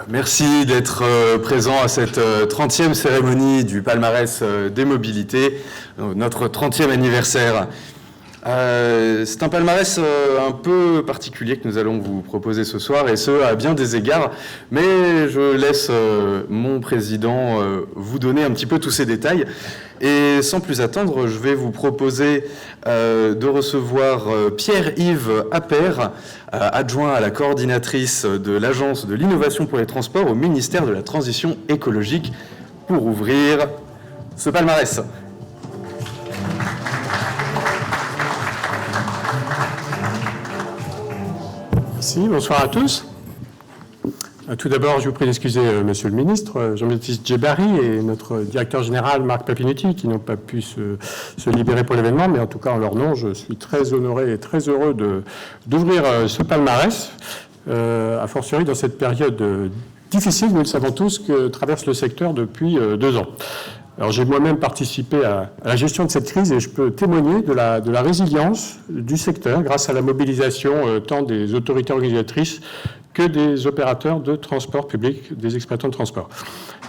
Merci d'être présent à cette 30e cérémonie du palmarès des mobilités, notre 30e anniversaire. C'est un palmarès un peu particulier que nous allons vous proposer ce soir, et ce, à bien des égards, mais je laisse mon président vous donner un petit peu tous ces détails. Et sans plus attendre, je vais vous proposer de recevoir Pierre-Yves Appert, adjoint à la coordinatrice de l'Agence de l'innovation pour les transports au ministère de la Transition écologique, pour ouvrir ce palmarès. Merci, bonsoir à tous. Tout d'abord, je vous prie d'excuser Monsieur le ministre, Jean-Baptiste Djebari et notre directeur général Marc Papinetti qui n'ont pas pu se libérer pour l'événement, mais en tout cas en leur nom, je suis très honoré et très heureux d'ouvrir ce palmarès, a fortiori dans cette période difficile, nous le savons tous, que traverse le secteur depuis 2 ans. Alors j'ai moi-même participé à la gestion de cette crise et je peux témoigner de la résilience du secteur grâce à la mobilisation tant des autorités organisatrices que des opérateurs de transport public, des exploitants de transport.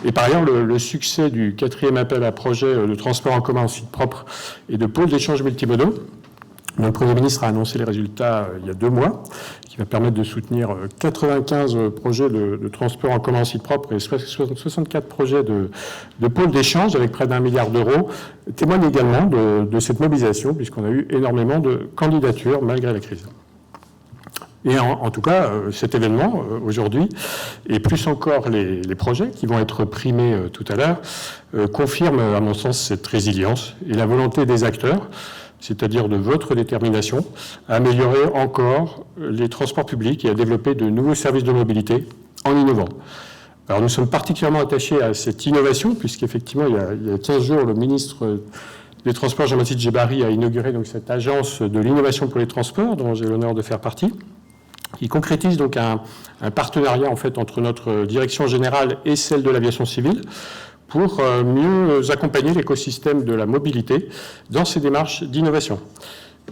Et par ailleurs, le succès du 4e appel à projet de transport en commun en site propre et de pôles d'échange multimodaux. Le Premier ministre a annoncé les résultats il y a 2 mois, qui va permettre de soutenir 95 projets de transport en commun en site propre et 64 projets de pôles d'échange avec près d'1 milliard d'euros, témoigne également de cette mobilisation, puisqu'on a eu énormément de candidatures malgré la crise. Et en tout cas, cet événement, aujourd'hui, et plus encore les projets qui vont être primés tout à l'heure, confirment, à mon sens, cette résilience et la volonté des acteurs, c'est-à-dire de votre détermination, à améliorer encore les transports publics et à développer de nouveaux services de mobilité en innovant. Alors nous sommes particulièrement attachés à cette innovation, puisqu'effectivement, il y a 15 jours, le ministre des Transports, Jean-Baptiste Djebari, a inauguré donc cette agence de l'innovation pour les transports, dont j'ai l'honneur de faire partie, qui concrétise donc un partenariat en fait, entre notre direction générale et celle de l'aviation civile, pour mieux accompagner l'écosystème de la mobilité dans ces démarches d'innovation.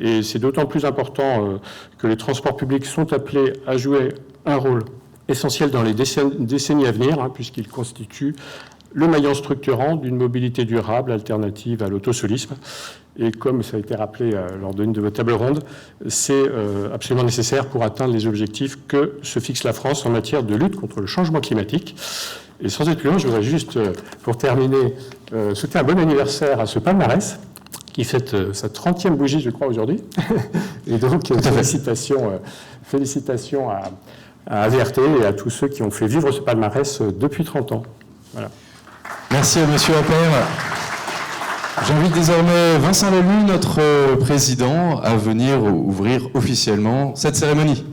Et c'est d'autant plus important que les transports publics sont appelés à jouer un rôle essentiel dans les décennies à venir, puisqu'ils constituent le maillon structurant d'une mobilité durable alternative à l'autosolisme. Et comme ça a été rappelé lors d'une de vos tables rondes, c'est absolument nécessaire pour atteindre les objectifs que se fixe la France en matière de lutte contre le changement climatique. Et sans être plus long, je voudrais juste, pour terminer, souhaiter un bon anniversaire à ce palmarès, qui fête sa 30e bougie, je crois, aujourd'hui. Et donc, félicitations à AVRT et à tous ceux qui ont fait vivre ce palmarès depuis 30 ans. Voilà. Merci à M. Appert. J'invite désormais Vincent Lelu, notre président, à venir ouvrir officiellement cette cérémonie.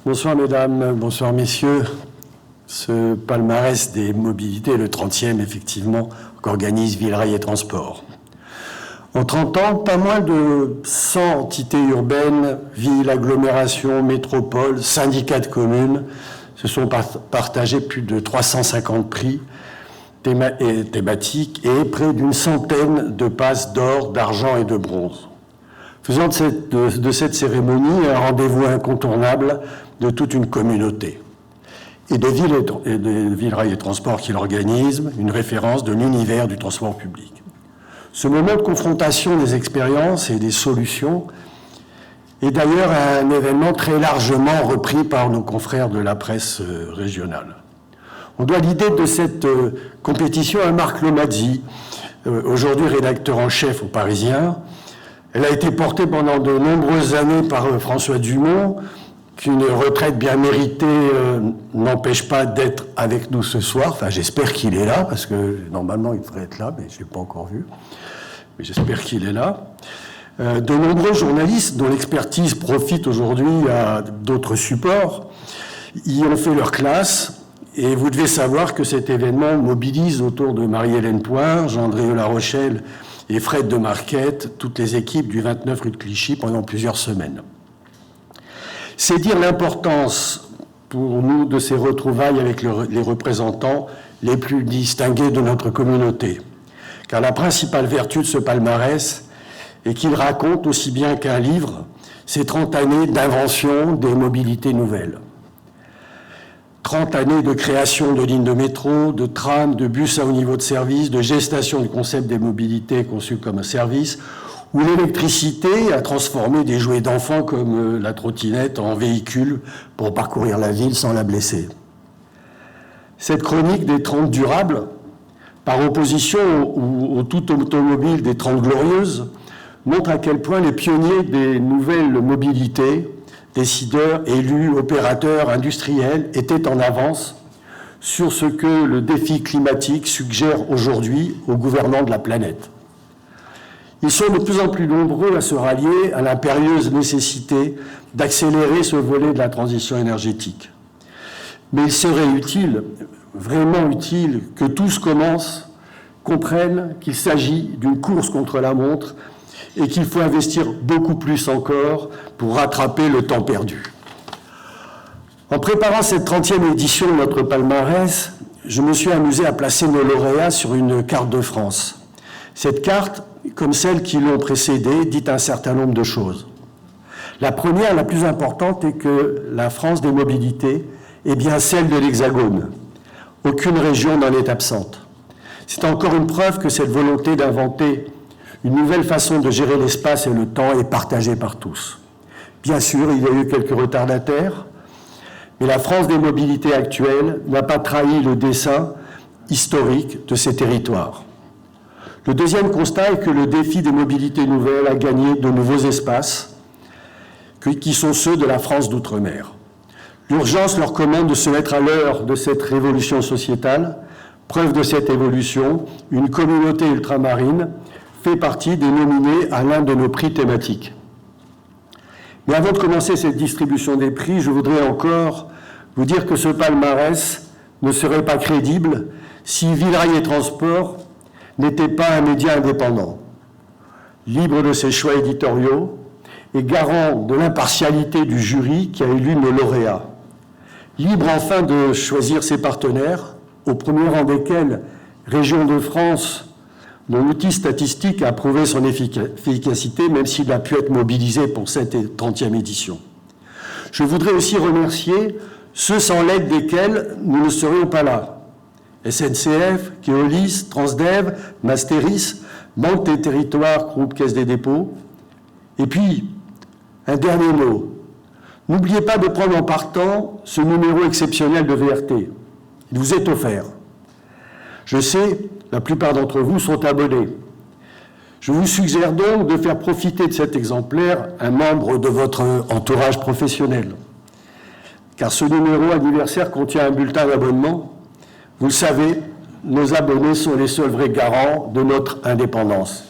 Bonsoir mesdames, bonsoir messieurs. Ce palmarès des mobilités, le 30e effectivement, qu'organise Villerail et Transport. En 30 ans, pas moins de 100 entités urbaines, villes, agglomérations, métropoles, syndicats de communes se sont partagés plus de 350 prix thématiques et près d'une centaine de passes d'or, d'argent et de bronze, faisant de cette cérémonie un rendez-vous incontournable de toute une communauté. Et de Villerail et Transport qui l'organise, une référence de l'univers du transport public. Ce moment de confrontation des expériences et des solutions est d'ailleurs un événement très largement repris par nos confrères de la presse régionale. On doit l'idée de cette compétition à Marc Lomazzi, aujourd'hui rédacteur en chef au Parisien. Elle a été portée pendant de nombreuses années par François Dumont, qu'une retraite bien méritée n'empêche pas d'être avec nous ce soir. Enfin, j'espère qu'il est là, parce que normalement, il devrait être là, mais je ne l'ai pas encore vu. Mais j'espère qu'il est là. De nombreux journalistes, dont l'expertise profite aujourd'hui à d'autres supports, y ont fait leur classe. Et vous devez savoir que cet événement mobilise autour de Marie-Hélène Point, Jean-André La Rochelle et Fred de Marquette, toutes les équipes du 29 rue de Clichy pendant plusieurs semaines. C'est dire l'importance pour nous de ces retrouvailles avec les représentants les plus distingués de notre communauté. Car la principale vertu de ce palmarès est qu'il raconte aussi bien qu'un livre ces 30 années d'invention des mobilités nouvelles. 30 années de création de lignes de métro, de trams, de bus à haut niveau de service, de gestation du concept des mobilités conçu comme un service, où l'électricité a transformé des jouets d'enfants comme la trottinette en véhicule pour parcourir la ville sans la blesser. Cette chronique des 30 durables, par opposition au tout automobile des 30 glorieuses, montre à quel point les pionniers des nouvelles mobilités, décideurs, élus, opérateurs, industriels, étaient en avance sur ce que le défi climatique suggère aujourd'hui aux gouvernants de la planète. Ils sont de plus en plus nombreux à se rallier à l'impérieuse nécessité d'accélérer ce volet de la transition énergétique. Mais il serait utile, vraiment utile, que tous comprennent qu'il s'agit d'une course contre la montre et qu'il faut investir beaucoup plus encore pour rattraper le temps perdu. En préparant cette 30e édition de notre palmarès, je me suis amusé à placer nos lauréats sur une carte de France. Cette carte, comme celles qui l'ont précédée, dit un certain nombre de choses. La première, la plus importante, est que la France des mobilités est bien celle de l'Hexagone. Aucune région n'en est absente. C'est encore une preuve que cette volonté d'inventer une nouvelle façon de gérer l'espace et le temps est partagée par tous. Bien sûr, il y a eu quelques retardataires, mais la France des mobilités actuelle n'a pas trahi le dessein historique de ces territoires. Le deuxième constat est que le défi des mobilités nouvelles a gagné de nouveaux espaces, qui sont ceux de la France d'outre-mer. L'urgence leur commande de se mettre à l'heure de cette révolution sociétale. Preuve de cette évolution, une communauté ultramarine fait partie des nominés à l'un de nos prix thématiques. Mais avant de commencer cette distribution des prix, je voudrais encore vous dire que ce palmarès ne serait pas crédible si Villerail et Transport n'était pas un média indépendant, libre de ses choix éditoriaux et garant de l'impartialité du jury qui a élu nos lauréats. Libre enfin de choisir ses partenaires, au premier rang desquels Région de France, dont l'outil statistique a prouvé son efficacité, même s'il a pu être mobilisé pour cette 30e édition. Je voudrais aussi remercier ceux sans l'aide desquels nous ne serions pas là. SNCF, Keolis, Transdev, Masteris, Banque des Territoires, Groupe Caisse des Dépôts. Et puis, un dernier mot. N'oubliez pas de prendre en partant ce numéro exceptionnel de VRT. Il vous est offert. Je sais, la plupart d'entre vous sont abonnés. Je vous suggère donc de faire profiter de cet exemplaire un membre de votre entourage professionnel. Car ce numéro anniversaire contient un bulletin d'abonnement. Vous le savez, nos abonnés sont les seuls vrais garants de notre indépendance.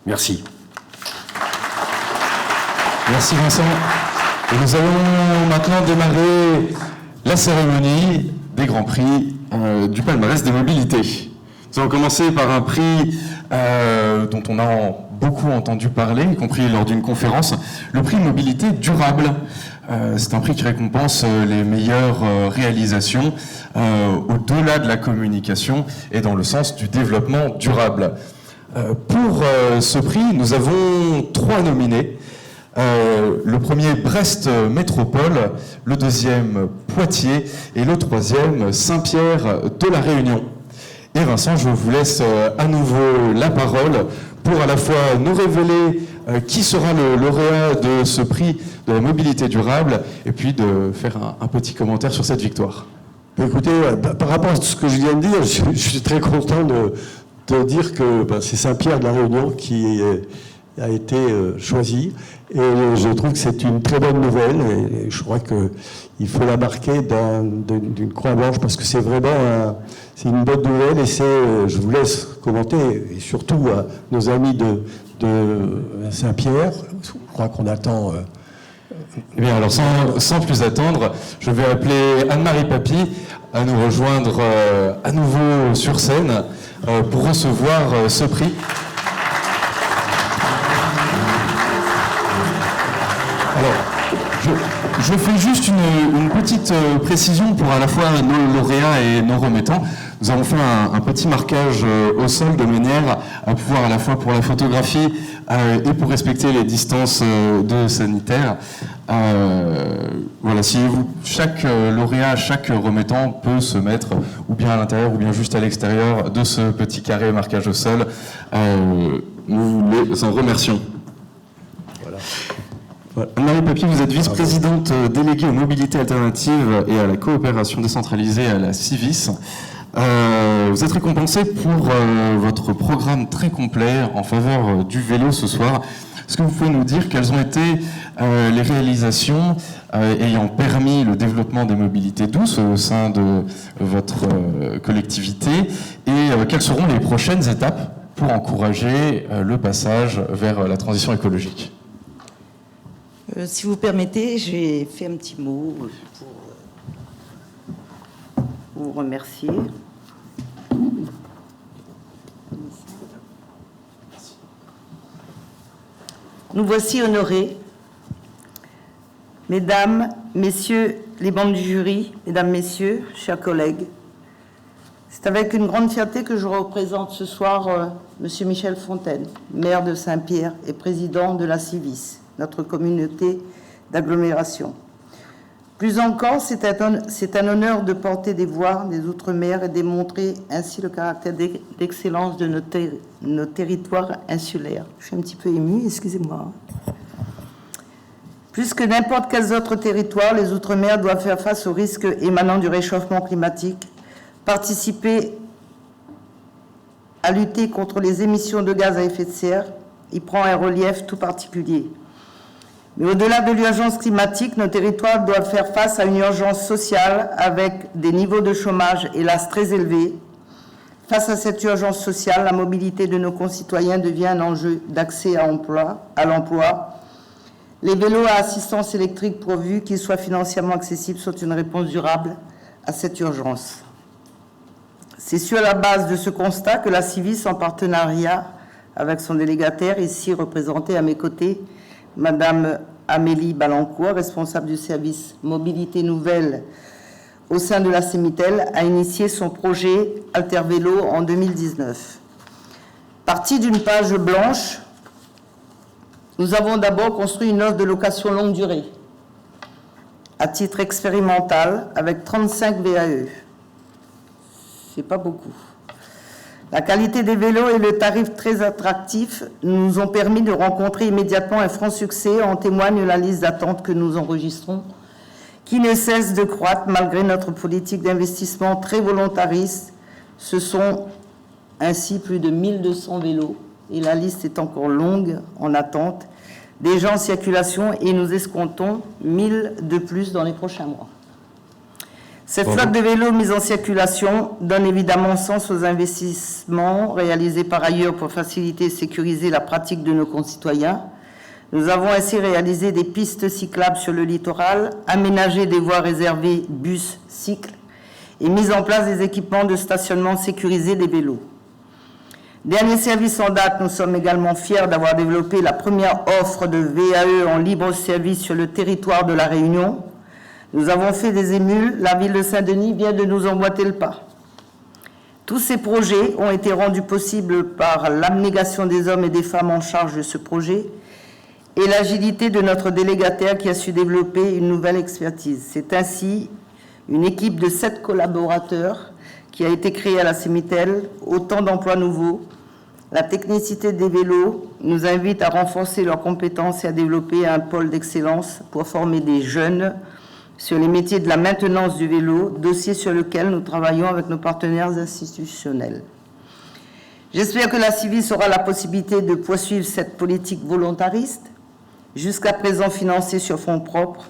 Merci. Merci Vincent. Et nous allons maintenant démarrer la cérémonie des Grands Prix du palmarès des mobilités. Nous allons commencer par un prix dont on a beaucoup entendu parler, y compris lors d'une conférence, le prix Mobilité Durable. C'est un prix qui récompense les meilleures réalisations au-delà de la communication et dans le sens du développement durable. Pour ce prix, nous avons 3 nominés. Le premier, Brest Métropole, le deuxième, Poitiers, et le troisième, Saint-Pierre de la Réunion. Et Vincent, je vous laisse à nouveau la parole pour à la fois nous révéler qui sera le lauréat de ce prix de la mobilité durable, et puis de faire un petit commentaire sur cette victoire. Écoutez, par rapport à ce que je viens de dire, je suis très content de dire que c'est Saint-Pierre de la Réunion qui a été choisi. Et je trouve que c'est une très bonne nouvelle. Et je crois qu'il faut la marquer d'une croix blanche parce que c'est vraiment c'est une bonne nouvelle. Et je vous laisse commenter, et surtout à nos amis de Saint-Pierre. Je crois qu'on attend. Eh bien, alors sans plus attendre, je vais appeler Anne-Marie Papy à nous rejoindre à nouveau sur scène pour recevoir ce prix. Je fais juste une petite précision pour à la fois nos lauréats et nos remettants. Nous avons fait un petit marquage au sol de manière à pouvoir à la fois pour la photographie et pour respecter les distances de sanitaire. Voilà, si chaque lauréat, chaque remettant peut se mettre ou bien à l'intérieur ou bien juste à l'extérieur de ce petit carré marquage au sol, nous les en remercions. Anne-Marie Papier, vous êtes vice-présidente déléguée aux mobilités alternatives et à la coopération décentralisée à la Civis. Vous êtes récompensée pour votre programme très complet en faveur du vélo ce soir. Est-ce que vous pouvez nous dire quelles ont été les réalisations ayant permis le développement des mobilités douces au sein de votre collectivité et quelles seront les prochaines étapes pour encourager le passage vers la transition écologique ? Si vous permettez, j'ai fait un petit mot pour vous remercier. Nous voici honorés, mesdames, messieurs les membres du jury, mesdames, messieurs, chers collègues. C'est avec une grande fierté que je représente ce soir Monsieur Michel Fontaine, maire de Saint-Pierre et président de la Civis, notre communauté d'agglomération. Plus encore, c'est un honneur de porter des voix des Outre-mer et démontrer ainsi le caractère d'excellence de nos territoires insulaires. Je suis un petit peu émue, excusez-moi. Plus que n'importe quels autres territoires, les Outre-mer doivent faire face aux risques émanant du réchauffement climatique, participer à lutter contre les émissions de gaz à effet de serre. Il prend un relief tout particulier. Mais au-delà de l'urgence climatique, nos territoires doivent faire face à une urgence sociale avec des niveaux de chômage, hélas, très élevés. Face à cette urgence sociale, la mobilité de nos concitoyens devient un enjeu d'accès à l'emploi. Les vélos à assistance électrique pourvus qu'ils soient financièrement accessibles sont une réponse durable à cette urgence. C'est sur la base de ce constat que la Civis, en partenariat avec son délégataire, ici représenté à mes côtés, Madame Amélie Balancourt, responsable du service Mobilité Nouvelle au sein de la CEMITEL, a initié son projet Altervélo en 2019. Parti d'une page blanche, nous avons d'abord construit une offre de location longue durée, à titre expérimental, avec 35 VAE. C'est pas beaucoup. La qualité des vélos et le tarif très attractif nous ont permis de rencontrer immédiatement un franc succès. En témoigne la liste d'attente que nous enregistrons, qui ne cesse de croître malgré notre politique d'investissement très volontariste. Ce sont ainsi plus de 1200 vélos, et la liste est encore longue en attente, déjà en circulation, et nous escomptons 1000 de plus dans les prochains mois. Cette flotte de vélos mise en circulation donne évidemment sens aux investissements réalisés par ailleurs pour faciliter et sécuriser la pratique de nos concitoyens. Nous avons ainsi réalisé des pistes cyclables sur le littoral, aménagé des voies réservées bus, cycles et mis en place des équipements de stationnement sécurisés des vélos. Dernier service en date, nous sommes également fiers d'avoir développé la première offre de VAE en libre service sur le territoire de La Réunion. Nous avons fait des émules, la ville de Saint-Denis vient de nous emboîter le pas. Tous ces projets ont été rendus possibles par l'abnégation des hommes et des femmes en charge de ce projet et l'agilité de notre délégataire qui a su développer une nouvelle expertise. C'est ainsi une équipe de 7 collaborateurs qui a été créée à la CEMITEL, autant d'emplois nouveaux. La technicité des vélos nous invite à renforcer leurs compétences et à développer un pôle d'excellence pour former des jeunes sur les métiers de la maintenance du vélo, dossier sur lequel nous travaillons avec nos partenaires institutionnels. J'espère que la Civis aura la possibilité de poursuivre cette politique volontariste, jusqu'à présent financée sur fonds propres.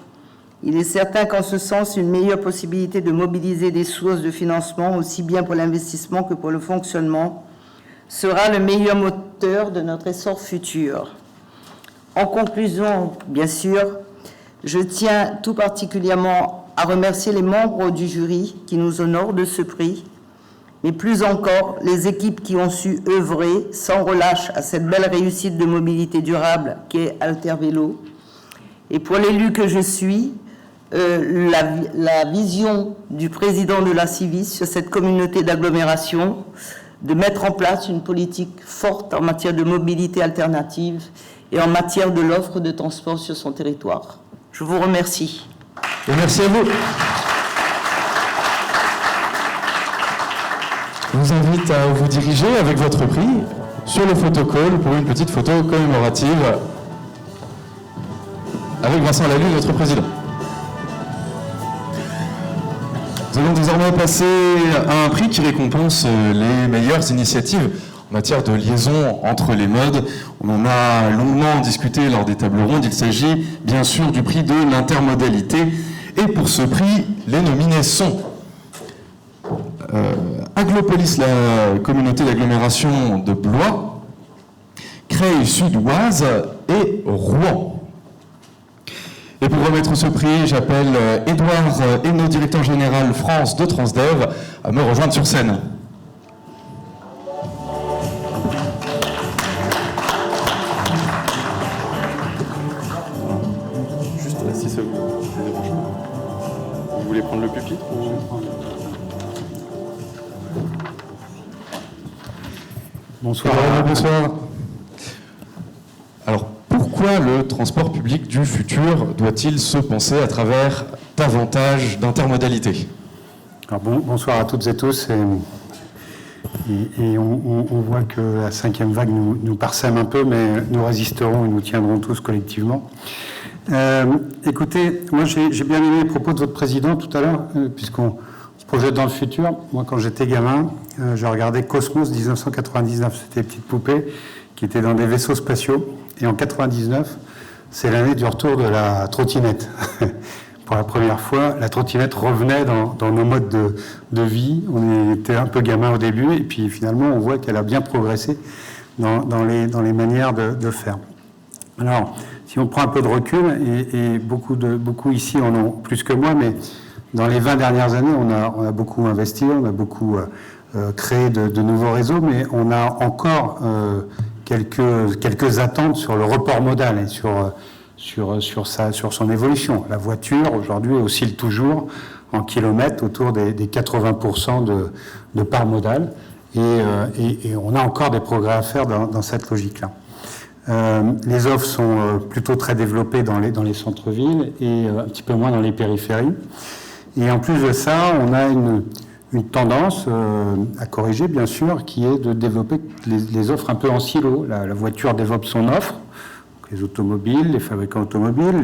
Il est certain qu'en ce sens, une meilleure possibilité de mobiliser des sources de financement, aussi bien pour l'investissement que pour le fonctionnement, sera le meilleur moteur de notre essor futur. En conclusion, bien sûr, je tiens tout particulièrement à remercier les membres du jury qui nous honorent de ce prix, mais plus encore les équipes qui ont su œuvrer sans relâche à cette belle réussite de mobilité durable qu'est Altervélo. Et pour l'élu que je suis, la vision du président de la Civis sur cette communauté d'agglomération, de mettre en place une politique forte en matière de mobilité alternative et en matière de l'offre de transport sur son territoire. Je vous remercie. Et merci à vous. Je vous invite à vous diriger avec votre prix sur le photocall pour une petite photo commémorative avec Vincent Lalue, notre président. Nous allons désormais passer à un prix qui récompense les meilleures initiatives en matière de liaison entre les modes. On en a longuement discuté lors des tables rondes. Il s'agit bien sûr du prix de l'intermodalité. Et pour ce prix, les nominés sont Aglopolis, la communauté d'agglomération de Blois, Creil Sud-Oise et Rouen. Et pour remettre ce prix, j'appelle Édouard Hainaut, directeur général France de Transdev, à me rejoindre sur scène. Juste là, si ça vous dérange pas. Vous voulez prendre le pupitre ou... Bonsoir. Bonsoir. Alors, pourquoi le transport public du futur doit-il se penser à travers davantage d'intermodalité ? Alors bonsoir à toutes et tous. Et on voit que la 5e vague nous parsème un peu, mais nous résisterons et nous tiendrons tous collectivement. Écoutez, moi j'ai bien aimé les propos de votre président tout à l'heure, puisqu'on se projette dans le futur. Moi, quand j'étais gamin, je regardais Cosmos 1999. C'était des petites poupées qui étaient dans des vaisseaux spatiaux. Et en 99, c'est l'année du retour de la trottinette. Pour la première fois, la trottinette revenait dans nos modes de vie. On était un peu gamin au début, et puis finalement, on voit qu'elle a bien progressé dans les manières de faire. Alors, si on prend un peu de recul, et beaucoup ici en ont plus que moi, mais dans les 20 dernières années, on a beaucoup investi, on a beaucoup créé de nouveaux réseaux, mais on a encore quelques attentes sur le report modal et sur son évolution. La voiture, aujourd'hui, oscille toujours en kilomètres autour des 80% de part modale, et on a encore des progrès à faire dans cette logique-là. Les offres sont plutôt très développées dans les centres-villes et un petit peu moins dans les périphéries. Et en plus de ça, on a une tendance à corriger, bien sûr, qui est de développer les offres un peu en silo. La voiture développe son offre, les automobiles, les fabricants automobiles,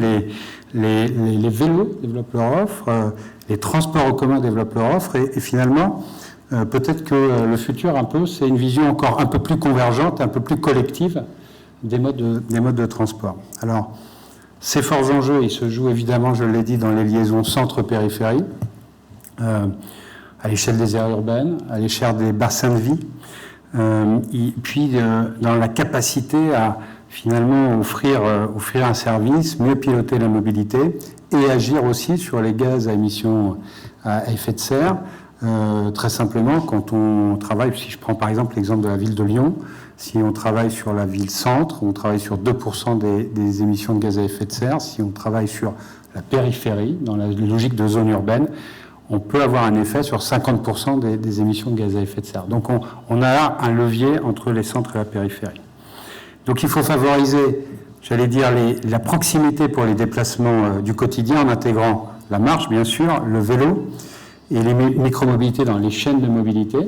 les vélos développent leur offre, les transports en commun développent leur offre, et finalement, peut-être que le futur, un peu, c'est une vision encore un peu plus convergente, un peu plus collective des modes de transport. Alors, ces forts enjeux, ils se jouent évidemment, je l'ai dit, dans les liaisons centre-périphérie, à l'échelle des aires urbaines, à l'échelle des bassins de vie, et puis dans la capacité à finalement offrir un service, mieux piloter la mobilité et agir aussi sur les gaz à émissions à effet de serre. Très simplement, quand on travaille, si je prends par exemple l'exemple de la ville de Lyon, si on travaille sur la ville-centre, on travaille sur 2% des émissions de gaz à effet de serre. Si on travaille sur la périphérie, dans la logique de zone urbaine, on peut avoir un effet sur 50% des émissions de gaz à effet de serre. Donc on a un levier entre les centres et la périphérie. Donc il faut favoriser, j'allais dire, la proximité pour les déplacements du quotidien en intégrant la marche, bien sûr, le vélo et les micromobilités dans les chaînes de mobilité.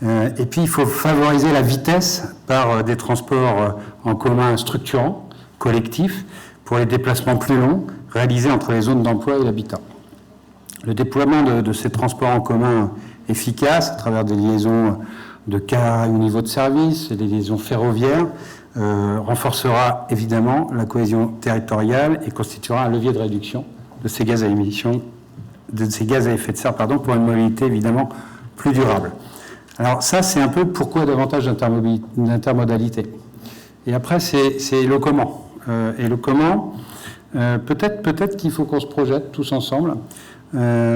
Et puis il faut favoriser la vitesse par des transports en commun structurants, collectifs, pour les déplacements plus longs, réalisés entre les zones d'emploi et l'habitat. Le déploiement de ces transports en commun efficaces, à travers des liaisons de cars au niveau de service, et des liaisons ferroviaires, renforcera évidemment la cohésion territoriale et constituera un levier de réduction de ces gaz à effet de serre, pour une mobilité évidemment plus durable. Alors ça, c'est un peu pourquoi davantage d'intermodalité. Et après, c'est le comment. Et le comment, peut-être qu'il faut qu'on se projette tous ensemble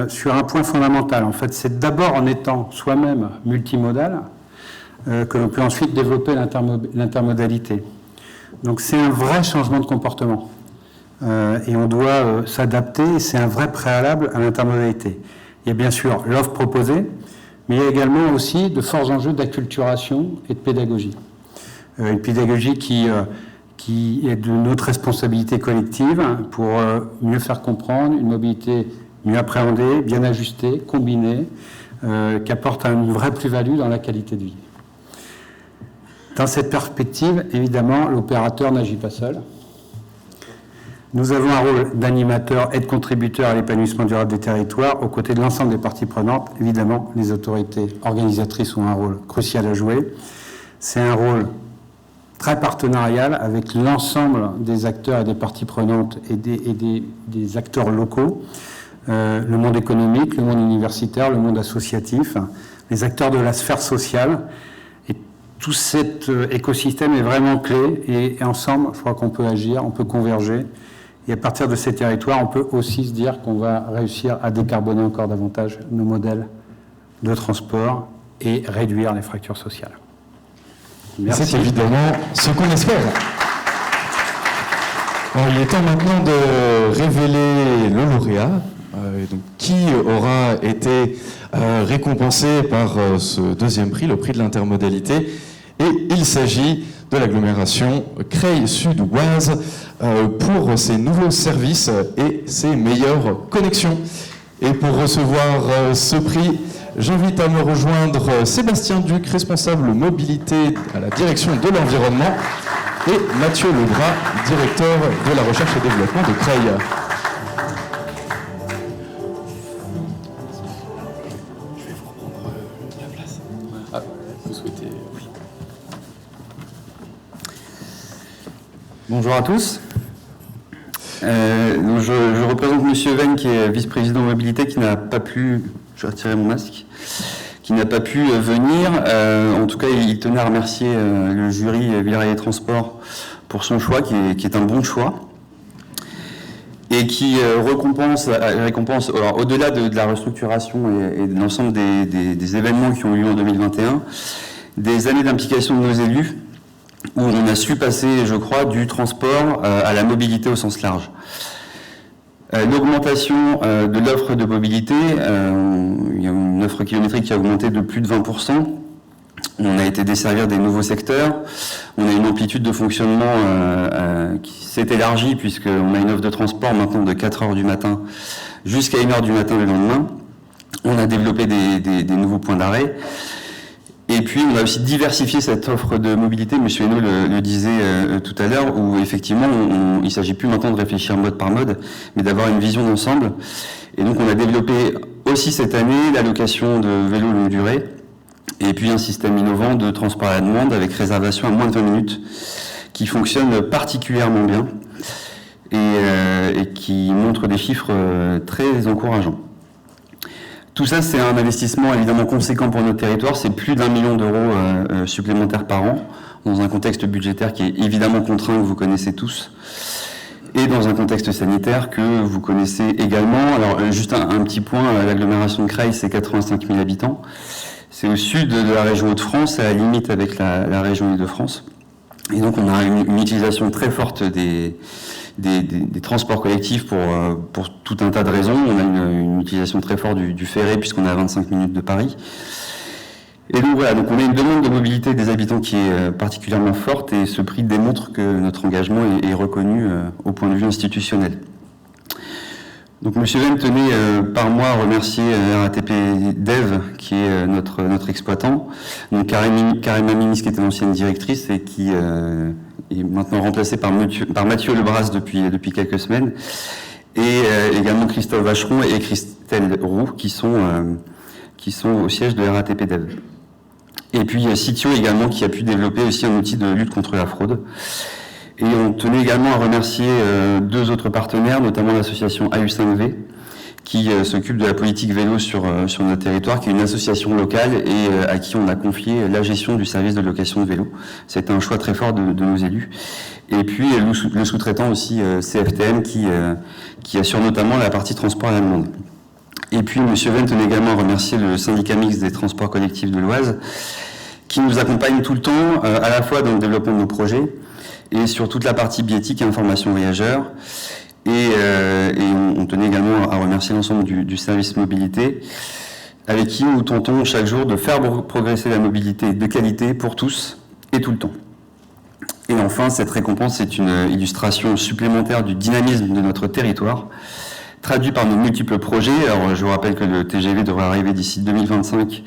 sur un point fondamental. En fait, c'est d'abord en étant soi-même multimodal que l'on peut ensuite développer l'intermodalité. Donc c'est un vrai changement de comportement. et on doit s'adapter, c'est un vrai préalable à l'intermodalité. Il y a bien sûr l'offre proposée, mais il y a également aussi de forts enjeux d'acculturation et de pédagogie. Une pédagogie qui est de notre responsabilité collective pour mieux faire comprendre, une mobilité mieux appréhendée, bien ajustée, combinée, qui apporte une vraie plus-value dans la qualité de vie. Dans cette perspective, évidemment, l'opérateur n'agit pas seul. Nous avons un rôle d'animateur et de contributeur à l'épanouissement durable des territoires aux côtés de l'ensemble des parties prenantes. Évidemment, les autorités organisatrices ont un rôle crucial à jouer. C'est un rôle très partenarial avec l'ensemble des acteurs et des parties prenantes et des acteurs locaux, le monde économique, le monde universitaire, le monde associatif, les acteurs de la sphère sociale. Et tout cet écosystème est vraiment clé et ensemble, je crois qu'on peut agir, on peut converger. Et à partir de ces territoires, on peut aussi se dire qu'on va réussir à décarboner encore davantage nos modèles de transport et réduire les fractures sociales. Merci. C'est évidemment ce qu'on espère. Alors, il est temps maintenant de révéler le lauréat, donc, qui aura été récompensé par ce deuxième prix, le prix de l'intermodalité. Et il s'agit de l'agglomération Creil-Sud-Oise pour ses nouveaux services et ses meilleures connexions. Et pour recevoir ce prix, j'invite à me rejoindre Sébastien Duc, responsable mobilité à la direction de l'environnement, et Mathieu Lebras, directeur de la recherche et développement de Creil. Je vais vous reprendre la place. Ah, vous souhaitez... Oui. Bonjour à tous. Donc je représente Monsieur Venn, qui est vice-président mobilité, qui n'a pas pu... Je vais retirer mon masque. Qui n'a pas pu venir. En tout cas, il tenait à remercier le jury Villarreal Transport pour son choix, qui est un bon choix. Et qui récompense, alors, au-delà de la restructuration et de l'ensemble des événements qui ont eu lieu en 2021, des années d'implication de nos élus, où on a su passer, je crois, du transport à la mobilité au sens large. L'augmentation de l'offre de mobilité, il y a une offre kilométrique qui a augmenté de plus de 20%. On a été desservir des nouveaux secteurs. On a une amplitude de fonctionnement qui s'est élargie, puisqu'on a une offre de transport maintenant de 4h du matin jusqu'à 1h du matin le lendemain. On a développé des nouveaux points d'arrêt. Et puis, on a aussi diversifié cette offre de mobilité, M. Hainaut le disait tout à l'heure, où effectivement, il ne s'agit plus maintenant de réfléchir mode par mode, mais d'avoir une vision d'ensemble. Et donc, on a développé aussi cette année la location de vélos longue durée, et puis un système innovant de transport à la demande avec réservation à moins de 20 minutes, qui fonctionne particulièrement bien et qui montre des chiffres très encourageants. Tout ça, c'est un investissement évidemment conséquent pour notre territoire. C'est plus d'1 million d'euros supplémentaires par an, dans un contexte budgétaire qui est évidemment contraint, que vous connaissez tous, et dans un contexte sanitaire que vous connaissez également. Alors, juste un petit point, l'agglomération de Creil, c'est 85 000 habitants. C'est au sud de la région Hauts-de-France, à la limite avec la région Île-de-France. Et donc, on a une utilisation très forte des transports collectifs pour tout un tas de raisons. On a une utilisation très forte du ferré, puisqu'on est à 25 minutes de Paris. Et donc voilà, donc on a une demande de mobilité des habitants qui est particulièrement forte, et ce prix démontre que notre engagement est reconnu au point de vue institutionnel. Donc M. Venn tenait par mois à remercier RATP Dev, qui est notre exploitant, donc Karima Minis, qui était l'ancienne directrice et qui est maintenant remplacée par Mathieu Lebras depuis quelques semaines, et également Christophe Vacheron et Christelle Roux, qui sont au siège de RATP Dev. Et puis Citio également, qui a pu développer aussi un outil de lutte contre la fraude. Et on tenait également à remercier deux autres partenaires, notamment l'association AU5V, qui s'occupe de la politique vélo sur notre territoire, qui est une association locale et à qui on a confié la gestion du service de location de vélo. C'était un choix très fort de nos élus. Et puis le sous-traitant aussi CFTM, qui assure notamment la partie transport à la demande. Et puis M. Venn tenait également à remercier le syndicat mixte des transports collectifs de l'Oise, qui nous accompagne tout le temps, à la fois dans le développement de nos projets, et sur toute la partie biétique et information voyageurs. Et on tenait également à remercier l'ensemble du service mobilité, avec qui nous tentons chaque jour de faire progresser la mobilité de qualité pour tous et tout le temps. Et enfin, cette récompense est une illustration supplémentaire du dynamisme de notre territoire, traduit par nos multiples projets. Alors, je vous rappelle que le TGV devrait arriver d'ici 2025,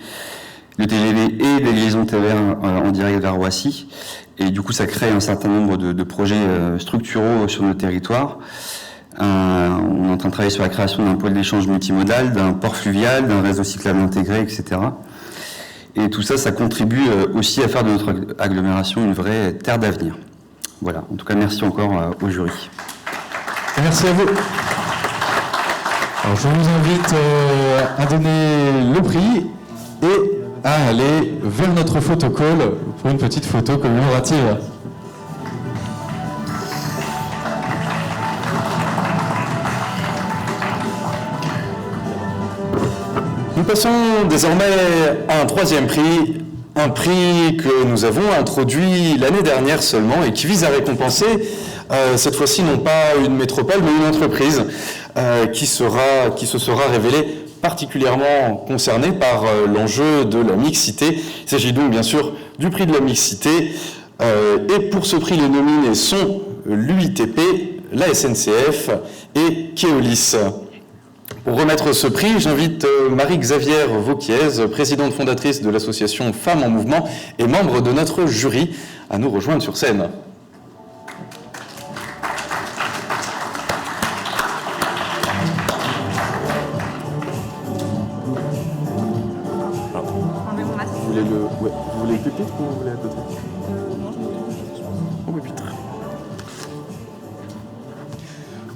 le TGV et des liaisons TER en direct vers Roissy. Et du coup, ça crée un certain nombre de projets structuraux sur notre territoire. On est en train de travailler sur la création d'un pôle d'échange multimodal, d'un port fluvial, d'un réseau cyclable intégré, etc. Et tout ça, ça contribue aussi à faire de notre agglomération une vraie terre d'avenir. Voilà, en tout cas, merci encore au jury. Merci à vous. Alors, je vous invite à donner le prix et à aller vers notre photocall pour une petite photo commémorative. Nous passons désormais à un troisième prix, un prix que nous avons introduit l'année dernière seulement et qui vise à récompenser, cette fois-ci non pas une métropole, mais une entreprise qui se sera révélée particulièrement concernée par l'enjeu de la mixité. Il s'agit donc bien sûr du prix de la mixité. Et pour ce prix, les nominés sont l'UITP, la SNCF et Keolis. Pour remettre ce prix, j'invite Marie-Xavière Vauquiez, présidente fondatrice de l'association Femmes en Mouvement et membre de notre jury, à nous rejoindre sur scène. Vous voulez le pupitre ou vous voulez à côté ? Au pupitre.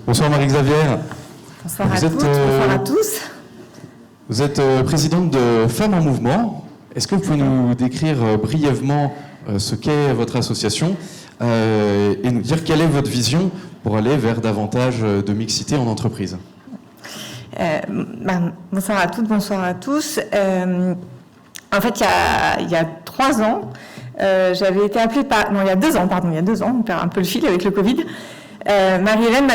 Bonsoir Marie-Xavière. Bonsoir à toutes, bonsoir à tous. Vous êtes présidente de Femmes en Mouvement. Est-ce que vous pouvez nous décrire brièvement ce qu'est votre association et nous dire quelle est votre vision pour aller vers davantage de mixité en entreprise ? Bonsoir à toutes, bonsoir à tous. En fait, il y a 3 ans, j'avais été appelée par... Non, il y a 2 ans, on perd un peu le fil avec le Covid. Marie-Hélène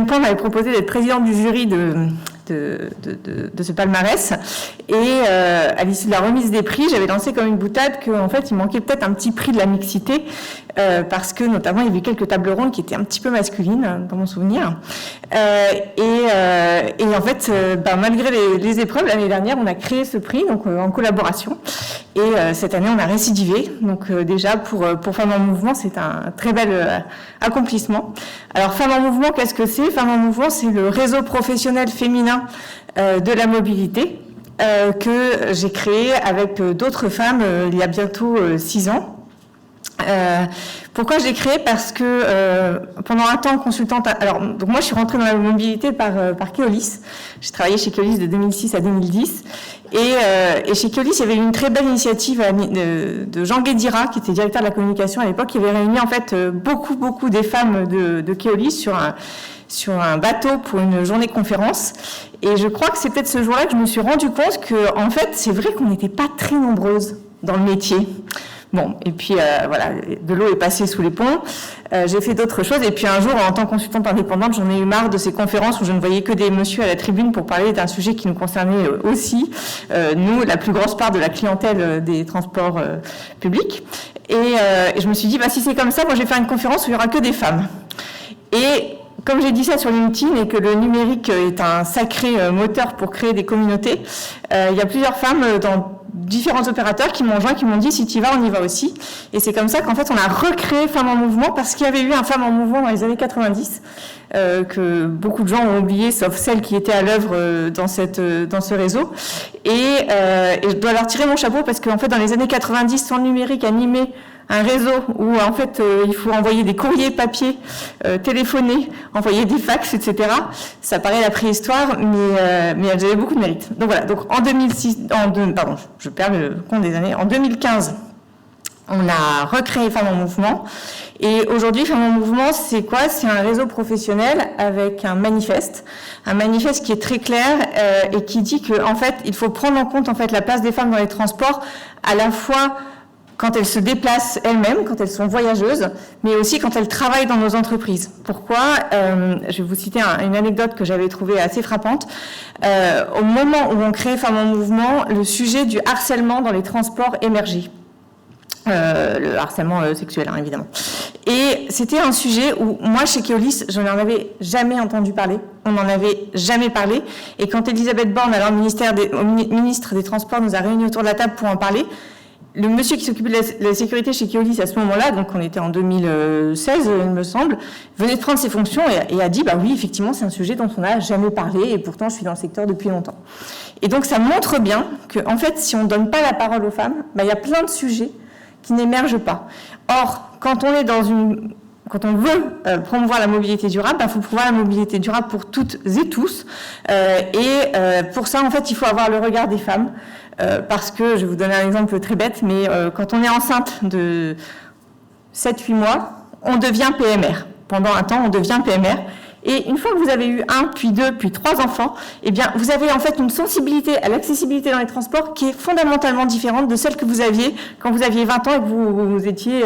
Point m'avait proposé d'être présidente du jury de ce palmarès. Et à l'issue de la remise des prix, j'avais lancé comme une boutade qu'en fait, il manquait peut-être un petit prix de la mixité, parce que notamment, il y avait quelques tables rondes qui étaient un petit peu masculines, dans mon souvenir. Et en fait, malgré les épreuves, l'année dernière, on a créé ce prix, donc en collaboration. Et cette année, on a récidivé. Donc déjà, pour Femmes en Mouvement, c'est un très bel accomplissement. Alors, Femmes en Mouvement, qu'est-ce que c'est ? Femmes en Mouvement, c'est le réseau professionnel féminin de la mobilité que j'ai créé avec d'autres femmes il y a bientôt 6 ans. Pourquoi je l'ai créé ? Parce que pendant un temps consultante, donc moi je suis rentrée dans la mobilité par Keolis. J'ai travaillé chez Keolis de 2006 à 2010 et chez Keolis il y avait une très belle initiative de Jean Guédira qui était directeur de la communication à l'époque, qui avait réuni en fait beaucoup des femmes de Keolis sur un bateau pour une journée de conférence. Et je crois que c'est peut-être ce jour-là que je me suis rendu compte que en fait c'est vrai qu'on n'était pas très nombreuses dans le métier. Bon, et puis voilà, de l'eau est passée sous les ponts. J'ai fait d'autres choses. Et puis un jour, en tant que consultante indépendante, j'en ai eu marre de ces conférences où je ne voyais que des messieurs à la tribune pour parler d'un sujet qui nous concernait aussi. Nous, la plus grosse part de la clientèle des transports publics. Et je me suis dit, si c'est comme ça, moi je vais faire une conférence où il n'y aura que des femmes. Et comme j'ai dit ça sur LinkedIn et que le numérique est un sacré moteur pour créer des communautés, il y a plusieurs femmes dans différents opérateurs qui m'ont joint, qui m'ont dit si tu y vas, on y va aussi. Et c'est comme ça qu'en fait on a recréé Femmes en Mouvement, parce qu'il y avait eu un Femmes en Mouvement dans les années 90 que beaucoup de gens ont oublié, sauf celles qui étaient à l'œuvre dans ce réseau. Et je dois leur tirer mon chapeau, parce qu'en fait dans les années 90, sans le numérique, animé un réseau où en fait il faut envoyer des courriers papier, téléphoner, envoyer des fax, etc. Ça paraît la préhistoire, mais elles avaient beaucoup de mérite. Donc voilà, donc en 2006, je perds le compte des années. En 2015, on a recréé Femmes en Mouvement. Et aujourd'hui, Femmes en Mouvement, c'est quoi ? C'est un réseau professionnel avec un manifeste qui est très clair et qui dit que en fait, il faut prendre en compte en fait la place des femmes dans les transports, à la fois quand elles se déplacent elles-mêmes, quand elles sont voyageuses, mais aussi quand elles travaillent dans nos entreprises. Pourquoi ? Je vais vous citer une anecdote que j'avais trouvée assez frappante. Au moment où on crée Femmes en Mouvement, le sujet du harcèlement dans les transports émergeait. Le harcèlement sexuel, hein, évidemment. Et c'était un sujet où, moi, chez Keolis, je n'en avais jamais entendu parler. On n'en avait jamais parlé. Et quand Elisabeth Borne, alors ministre des Transports, nous a réunis autour de la table pour en parler, le monsieur qui s'occupait de la sécurité chez Keolis à ce moment-là, donc on était en 2016, il me semble, venait de prendre ses fonctions et a dit, bah oui, effectivement, c'est un sujet dont on n'a jamais parlé et pourtant je suis dans le secteur depuis longtemps. Et donc ça montre bien que, en fait, si on ne donne pas la parole aux femmes, bah, il y a plein de sujets qui n'émergent pas. Or, quand on veut promouvoir la mobilité durable, il faut promouvoir la mobilité durable pour toutes et tous. Pour ça, en fait, il faut avoir le regard des femmes. Parce que, je vais vous donner un exemple très bête, mais quand on est enceinte de 7-8 mois, on devient PMR. Pendant un temps, on devient PMR. Et une fois que vous avez eu 1, puis 2, puis 3 enfants, eh bien, vous avez en fait une sensibilité à l'accessibilité dans les transports qui est fondamentalement différente de celle que vous aviez quand vous aviez 20 ans et que vous étiez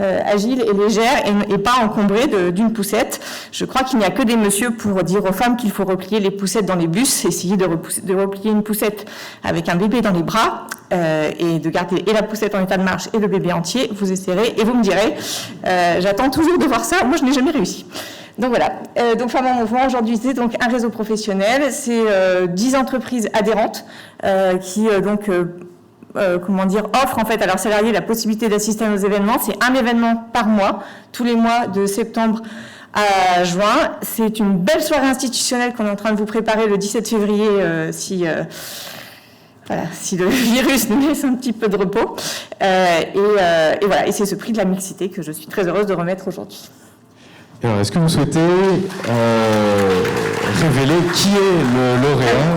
agile et légère et pas encombré d'une poussette. Je crois qu'il n'y a que des messieurs pour dire aux femmes qu'il faut replier les poussettes dans les bus, essayer de replier une poussette avec un bébé dans les bras et de garder et la poussette en état de marche et le bébé entier. Vous essayerez et vous me direz, j'attends toujours de voir ça, moi je n'ai jamais réussi. Donc voilà, donc Femmes en Mouvement aujourd'hui c'est donc un réseau professionnel, c'est 10 entreprises adhérentes qui offrent en fait à leurs salariés la possibilité d'assister à nos événements. C'est un événement par mois, tous les mois de septembre à juin. C'est une belle soirée institutionnelle qu'on est en train de vous préparer le 17 février si le virus nous laisse un petit peu de repos. Et voilà, et c'est ce prix de la mixité que je suis très heureuse de remettre aujourd'hui. Alors, est-ce que vous souhaitez révéler qui est le lauréat ?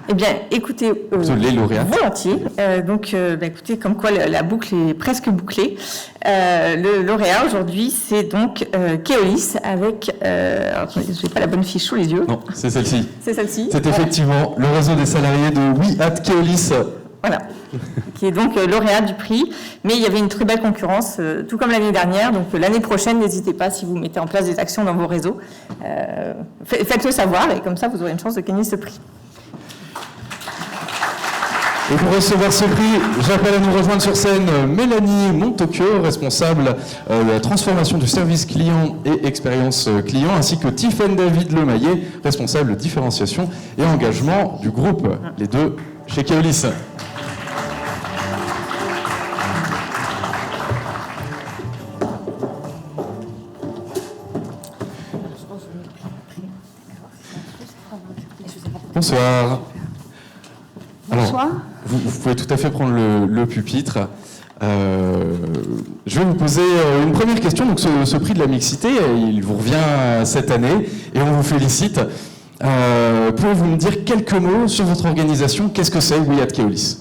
Eh bien, écoutez, les lauréats. Volontiers. Écoutez, comme quoi la boucle est presque bouclée. Le lauréat aujourd'hui, c'est donc Keolis avec... je n'ai pas la bonne fiche sous les yeux. Non, c'est celle-ci. C'est celle-ci. C'est effectivement le réseau des salariés de We at Keolis. Voilà, qui est donc lauréat du prix. Mais il y avait une très belle concurrence, tout comme l'année dernière. Donc l'année prochaine, n'hésitez pas, si vous mettez en place des actions dans vos réseaux, faites-le savoir et comme ça, vous aurez une chance de gagner ce prix. Et pour recevoir ce prix, j'appelle à nous rejoindre sur scène Mélanie Montocchio, responsable de la transformation du service client et expérience client, ainsi que Tiffaine David Lemaillet, responsable différenciation et engagement du groupe, les deux chez Keolis. Bonsoir. Alors, bonsoir. Vous pouvez tout à fait prendre le pupitre. Je vais vous poser une première question. Donc, ce prix de la mixité, il vous revient cette année et on vous félicite. Pouvez-vous me dire quelques mots sur votre organisation ? Qu'est-ce que c'est We at Keolis ?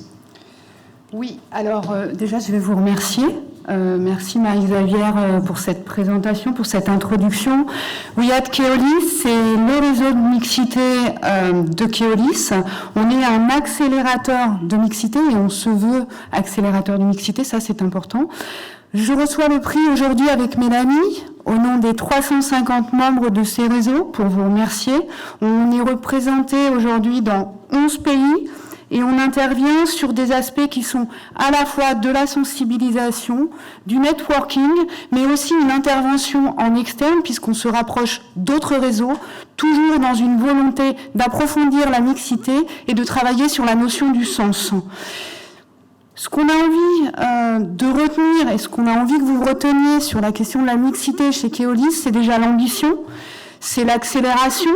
Oui, alors déjà, je vais vous remercier. Merci Marie-Xavière pour cette présentation, pour cette introduction. We at Keolis, c'est le réseau de mixité de Keolis. On est un accélérateur de mixité et on se veut accélérateur de mixité, ça c'est important. Je reçois le prix aujourd'hui avec Mélanie, au nom des 350 membres de ces réseaux, pour vous remercier. On est représenté aujourd'hui dans 11 pays. Et on intervient sur des aspects qui sont à la fois de la sensibilisation, du networking, mais aussi une intervention en externe, puisqu'on se rapproche d'autres réseaux, toujours dans une volonté d'approfondir la mixité et de travailler sur la notion du sens. Ce qu'on a envie de retenir et ce qu'on a envie que vous reteniez sur la question de la mixité chez Keolis, c'est déjà l'ambition, c'est l'accélération,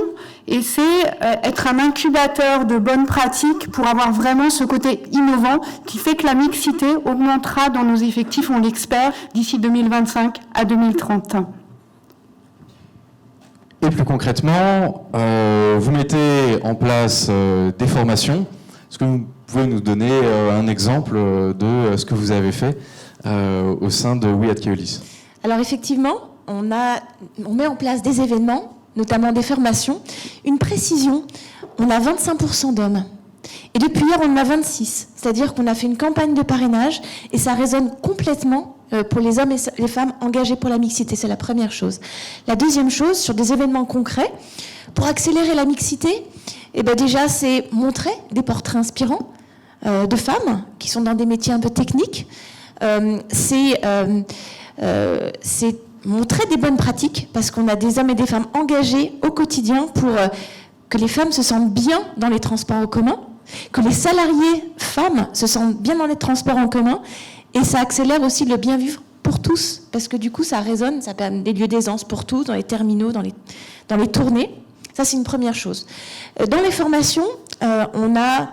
et c'est être un incubateur de bonnes pratiques pour avoir vraiment ce côté innovant qui fait que la mixité augmentera dans nos effectifs, on l'espère, d'ici 2025 à 2030. Et plus concrètement, vous mettez en place des formations. Est-ce que vous pouvez nous donner un exemple de ce que vous avez fait au sein de We at Keolis ? Alors effectivement, on met en place des événements, notamment des formations. Une précision, on a 25% d'hommes. Et depuis hier, on en a 26. C'est-à-dire qu'on a fait une campagne de parrainage et ça résonne complètement pour les hommes et les femmes engagés pour la mixité. C'est la première chose. La deuxième chose, sur des événements concrets, pour accélérer la mixité, eh ben déjà, c'est montrer des portraits inspirants de femmes qui sont dans des métiers un peu techniques. C'est montrer des bonnes pratiques, parce qu'on a des hommes et des femmes engagés au quotidien pour que les femmes se sentent bien dans les transports en commun, que les salariés femmes se sentent bien dans les transports en commun, et ça accélère aussi le bien vivre pour tous, parce que du coup ça résonne, ça permet des lieux d'aisance pour tous, dans les terminaux, dans les tournées. Ça, c'est une première chose. Dans les formations, on a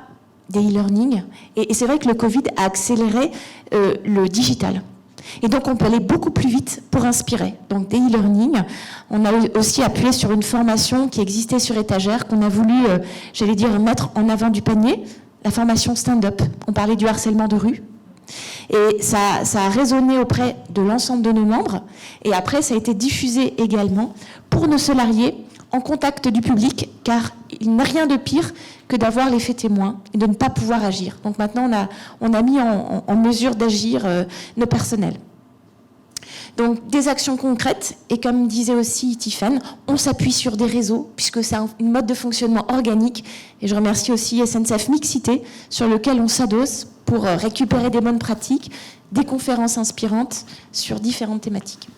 des e-learning, et c'est vrai que le Covid a accéléré le digital. Et donc, on peut aller beaucoup plus vite pour inspirer. Donc, des e-learning. On a aussi appuyé sur une formation qui existait sur étagère, qu'on a voulu, j'allais dire, mettre en avant du panier, la formation stand-up. On parlait du harcèlement de rue. Et ça a résonné auprès de l'ensemble de nos membres. Et après, ça a été diffusé également pour nos salariés en contact du public, car il n'y a rien de pire que d'avoir l'effet témoin et de ne pas pouvoir agir. Donc maintenant, on a mis en mesure d'agir nos personnels. Donc des actions concrètes, et comme disait aussi Tiffany, on s'appuie sur des réseaux, puisque c'est une mode de fonctionnement organique, et je remercie aussi SNCF Mixité, sur lequel on s'adosse pour récupérer des bonnes pratiques, des conférences inspirantes sur différentes thématiques.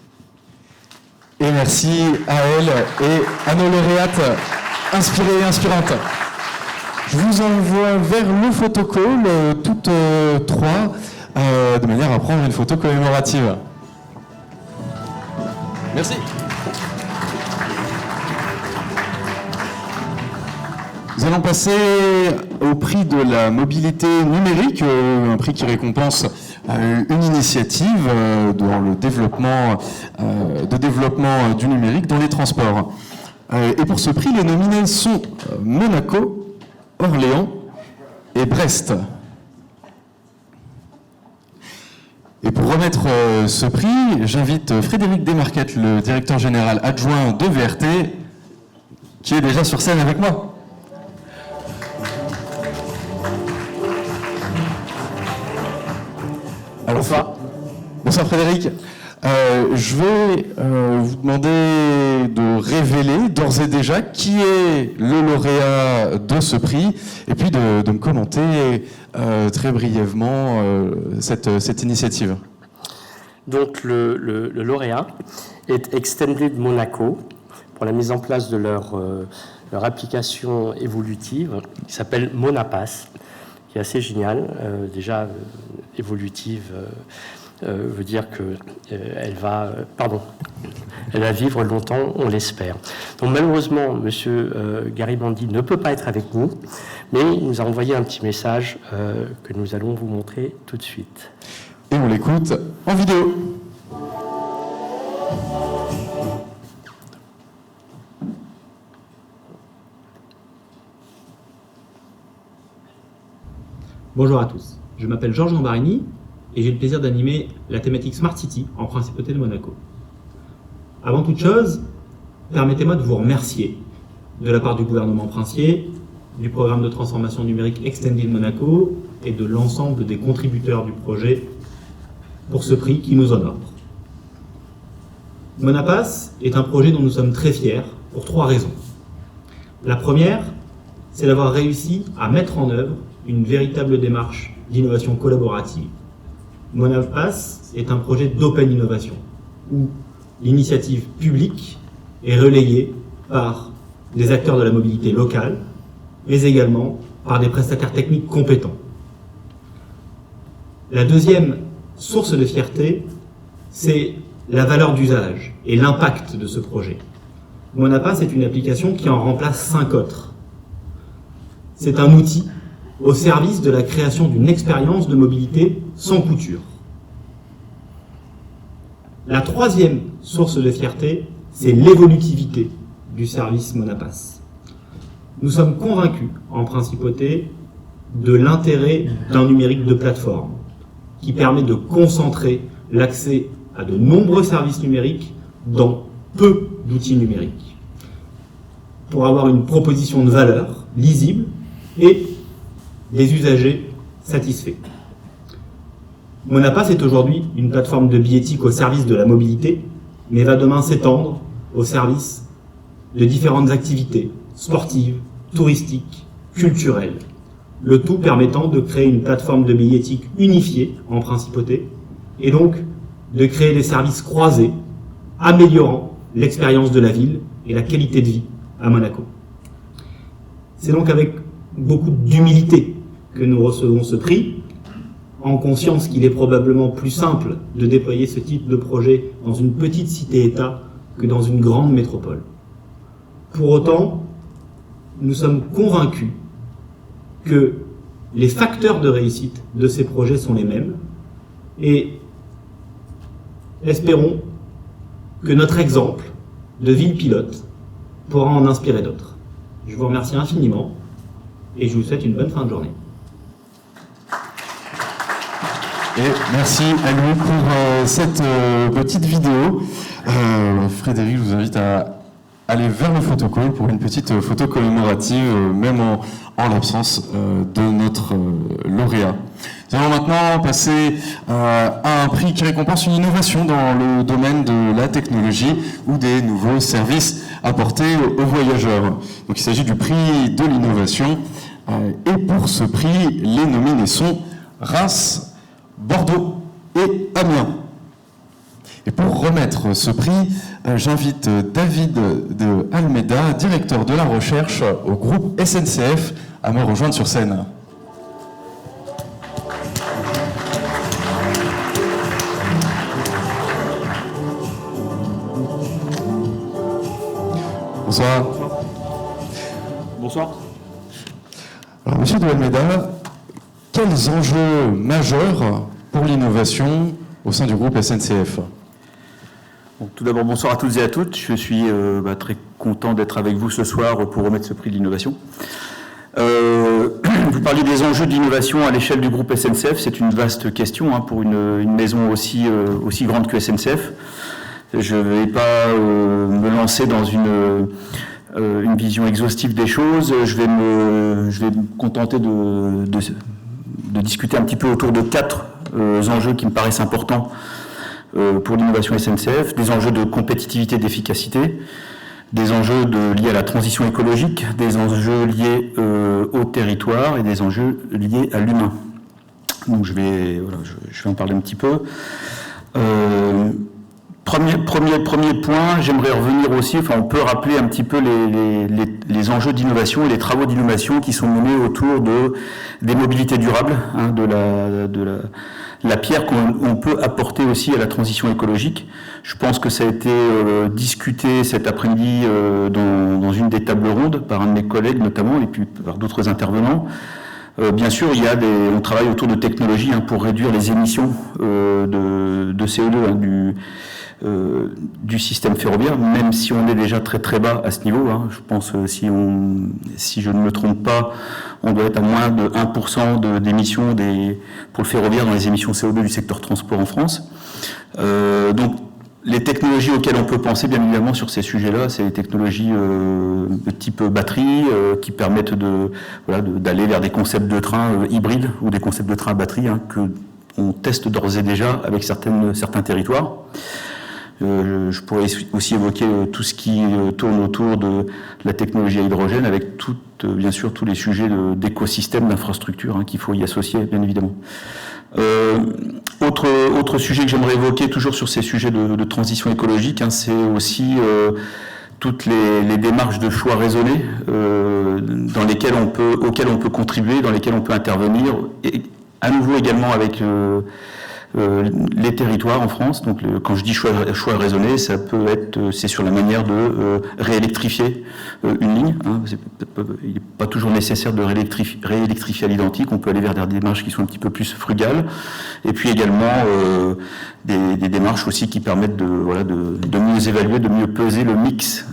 Et merci à elle et à nos lauréates inspirées et inspirantes. Je vous envoie vers le photocall, toutes trois, de manière à prendre une photo commémorative. Merci. Nous allons passer au prix de la mobilité numérique, un prix qui récompense une initiative dans le développement du numérique dans les transports. Et pour ce prix, les nominés sont Monaco, Orléans et Brest. Et pour remettre ce prix, j'invite Frédéric Desmarquettes, le directeur général adjoint de VRT, qui est déjà sur scène avec moi. Alors, bonsoir Frédéric. Je vais vous demander de révéler d'ores et déjà qui est le lauréat de ce prix et puis de me commenter très brièvement cette initiative. Donc le lauréat est Extended Monaco pour la mise en place de leur application évolutive qui s'appelle Monapass, qui est assez géniale, déjà évolutive. Veut dire qu'elle va vivre longtemps, on l'espère. Donc malheureusement, M. Garibaldi ne peut pas être avec nous, mais il nous a envoyé un petit message que nous allons vous montrer tout de suite. Et on l'écoute en vidéo. Bonjour à tous, je m'appelle Georges Gambarini et j'ai le plaisir d'animer la thématique Smart City en Principauté de Monaco. Avant toute chose, permettez-moi de vous remercier de la part du gouvernement princier, du programme de transformation numérique Extended Monaco et de l'ensemble des contributeurs du projet pour ce prix qui nous honore. Monapass est un projet dont nous sommes très fiers pour 3 raisons. La première, c'est d'avoir réussi à mettre en œuvre une véritable démarche d'innovation collaborative. Monapass est un projet d'open innovation, où l'initiative publique est relayée par des acteurs de la mobilité locale, mais également par des prestataires techniques compétents. La deuxième source de fierté, c'est la valeur d'usage et l'impact de ce projet. Monapass est une application qui en remplace 5 autres. C'est un outil au service de la création d'une expérience de mobilité sans couture. La troisième source de fierté, c'est l'évolutivité du service Monapass. Nous sommes convaincus, en Principauté, de l'intérêt d'un numérique de plateforme qui permet de concentrer l'accès à de nombreux services numériques dans peu d'outils numériques, pour avoir une proposition de valeur lisible et des usagers satisfaits. Monapass est aujourd'hui une plateforme de billettique au service de la mobilité, mais va demain s'étendre au service de différentes activités sportives, touristiques, culturelles. Le tout permettant de créer une plateforme de billettique unifiée en principauté et donc de créer des services croisés améliorant l'expérience de la ville et la qualité de vie à Monaco. C'est donc avec beaucoup d'humilité que nous recevons ce prix, en conscience qu'il est probablement plus simple de déployer ce type de projet dans une petite cité-État que dans une grande métropole. Pour autant, nous sommes convaincus que les facteurs de réussite de ces projets sont les mêmes et espérons que notre exemple de ville pilote pourra en inspirer d'autres. Je vous remercie infiniment et je vous souhaite une bonne fin de journée. Et merci à lui pour cette petite vidéo. Frédéric, je vous invite à aller vers le photocall pour une petite photo commémorative, même en l'absence de notre lauréat. Nous allons maintenant passer à un prix qui récompense une innovation dans le domaine de la technologie ou des nouveaux services apportés aux voyageurs. Donc il s'agit du prix de l'innovation. Et pour ce prix, les nominés sont Reims, Bordeaux et Amiens. Et pour remettre ce prix, j'invite David de Almeida, directeur de la recherche au groupe SNCF, à me rejoindre sur scène. Bonsoir. Bonsoir. Alors, monsieur de Almeida, quels enjeux majeurs pour l'innovation au sein du groupe SNCF ? Bon, tout d'abord, bonsoir à toutes et à toutes. Je suis très content d'être avec vous ce soir pour remettre ce prix de l'innovation. Vous parliez des enjeux d'innovation à l'échelle du groupe SNCF. C'est une vaste question pour une maison aussi grande que SNCF. Je ne vais pas me lancer dans une vision exhaustive des choses. Je vais me contenter de discuter un petit peu autour de 4 enjeux qui me paraissent importants pour l'innovation SNCF, des enjeux de compétitivité, d'efficacité, des enjeux liés à la transition écologique, des enjeux liés au territoire et des enjeux liés à l'humain. Donc je vais en parler un petit peu. Premier point, j'aimerais revenir aussi, on peut rappeler un petit peu les enjeux d'innovation et les travaux d'innovation qui sont menés autour des mobilités durables, de la pierre qu'on peut apporter aussi à la transition écologique. Je pense que ça a été discuté cet après-midi dans une des tables rondes par un de mes collègues notamment et puis par d'autres intervenants. Bien sûr, on travaille autour de technologies pour réduire les émissions de CO2 du système ferroviaire, même si on est déjà très très bas à ce niveau. Je pense, si je ne me trompe pas, on doit être à moins de 1% d'émissions pour le ferroviaire dans les émissions CO2 du secteur transport en France. Donc, les technologies auxquelles on peut penser, bien évidemment, sur ces sujets-là, c'est les technologies de type batterie, qui permettent d'aller vers des concepts de train hybrides ou des concepts de train à batterie qu'on teste d'ores et déjà avec certains territoires. Je pourrais aussi évoquer tout ce qui tourne autour de la technologie à hydrogène avec bien sûr tous les sujets d'écosystème, d'infrastructure qu'il faut y associer, bien évidemment. Autre sujet que j'aimerais évoquer, toujours sur ces sujets de transition écologique, c'est aussi toutes les démarches de choix raisonnés auxquelles on peut contribuer, dans lesquelles on peut intervenir, et à nouveau également avec les territoires en France. Donc quand je dis choix raisonné, c'est sur la manière de réélectrifier une ligne. Il n'est pas toujours nécessaire de réélectrifier à l'identique. On peut aller vers des démarches qui sont un petit peu plus frugales. Et puis également des démarches aussi qui permettent de mieux évaluer, de mieux peser le mix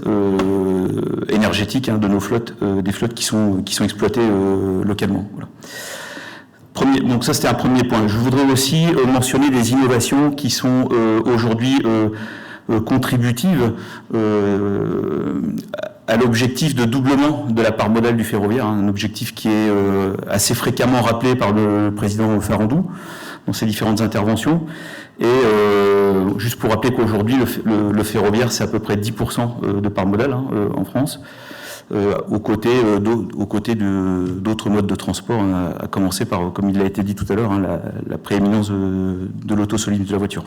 énergétique de nos flottes, des flottes qui sont exploitées localement. Voilà. Donc ça, c'était un premier point. Je voudrais aussi mentionner des innovations qui sont aujourd'hui contributives à l'objectif de doublement de la part modale du ferroviaire, un objectif qui est assez fréquemment rappelé par le président Farandou dans ses différentes interventions. Et juste pour rappeler qu'aujourd'hui, le ferroviaire, c'est à peu près 10% de part modale en France, aux côtés d'autres modes de transport, à commencer par, comme il a été dit tout à l'heure, la prééminence de l'auto solide de la voiture.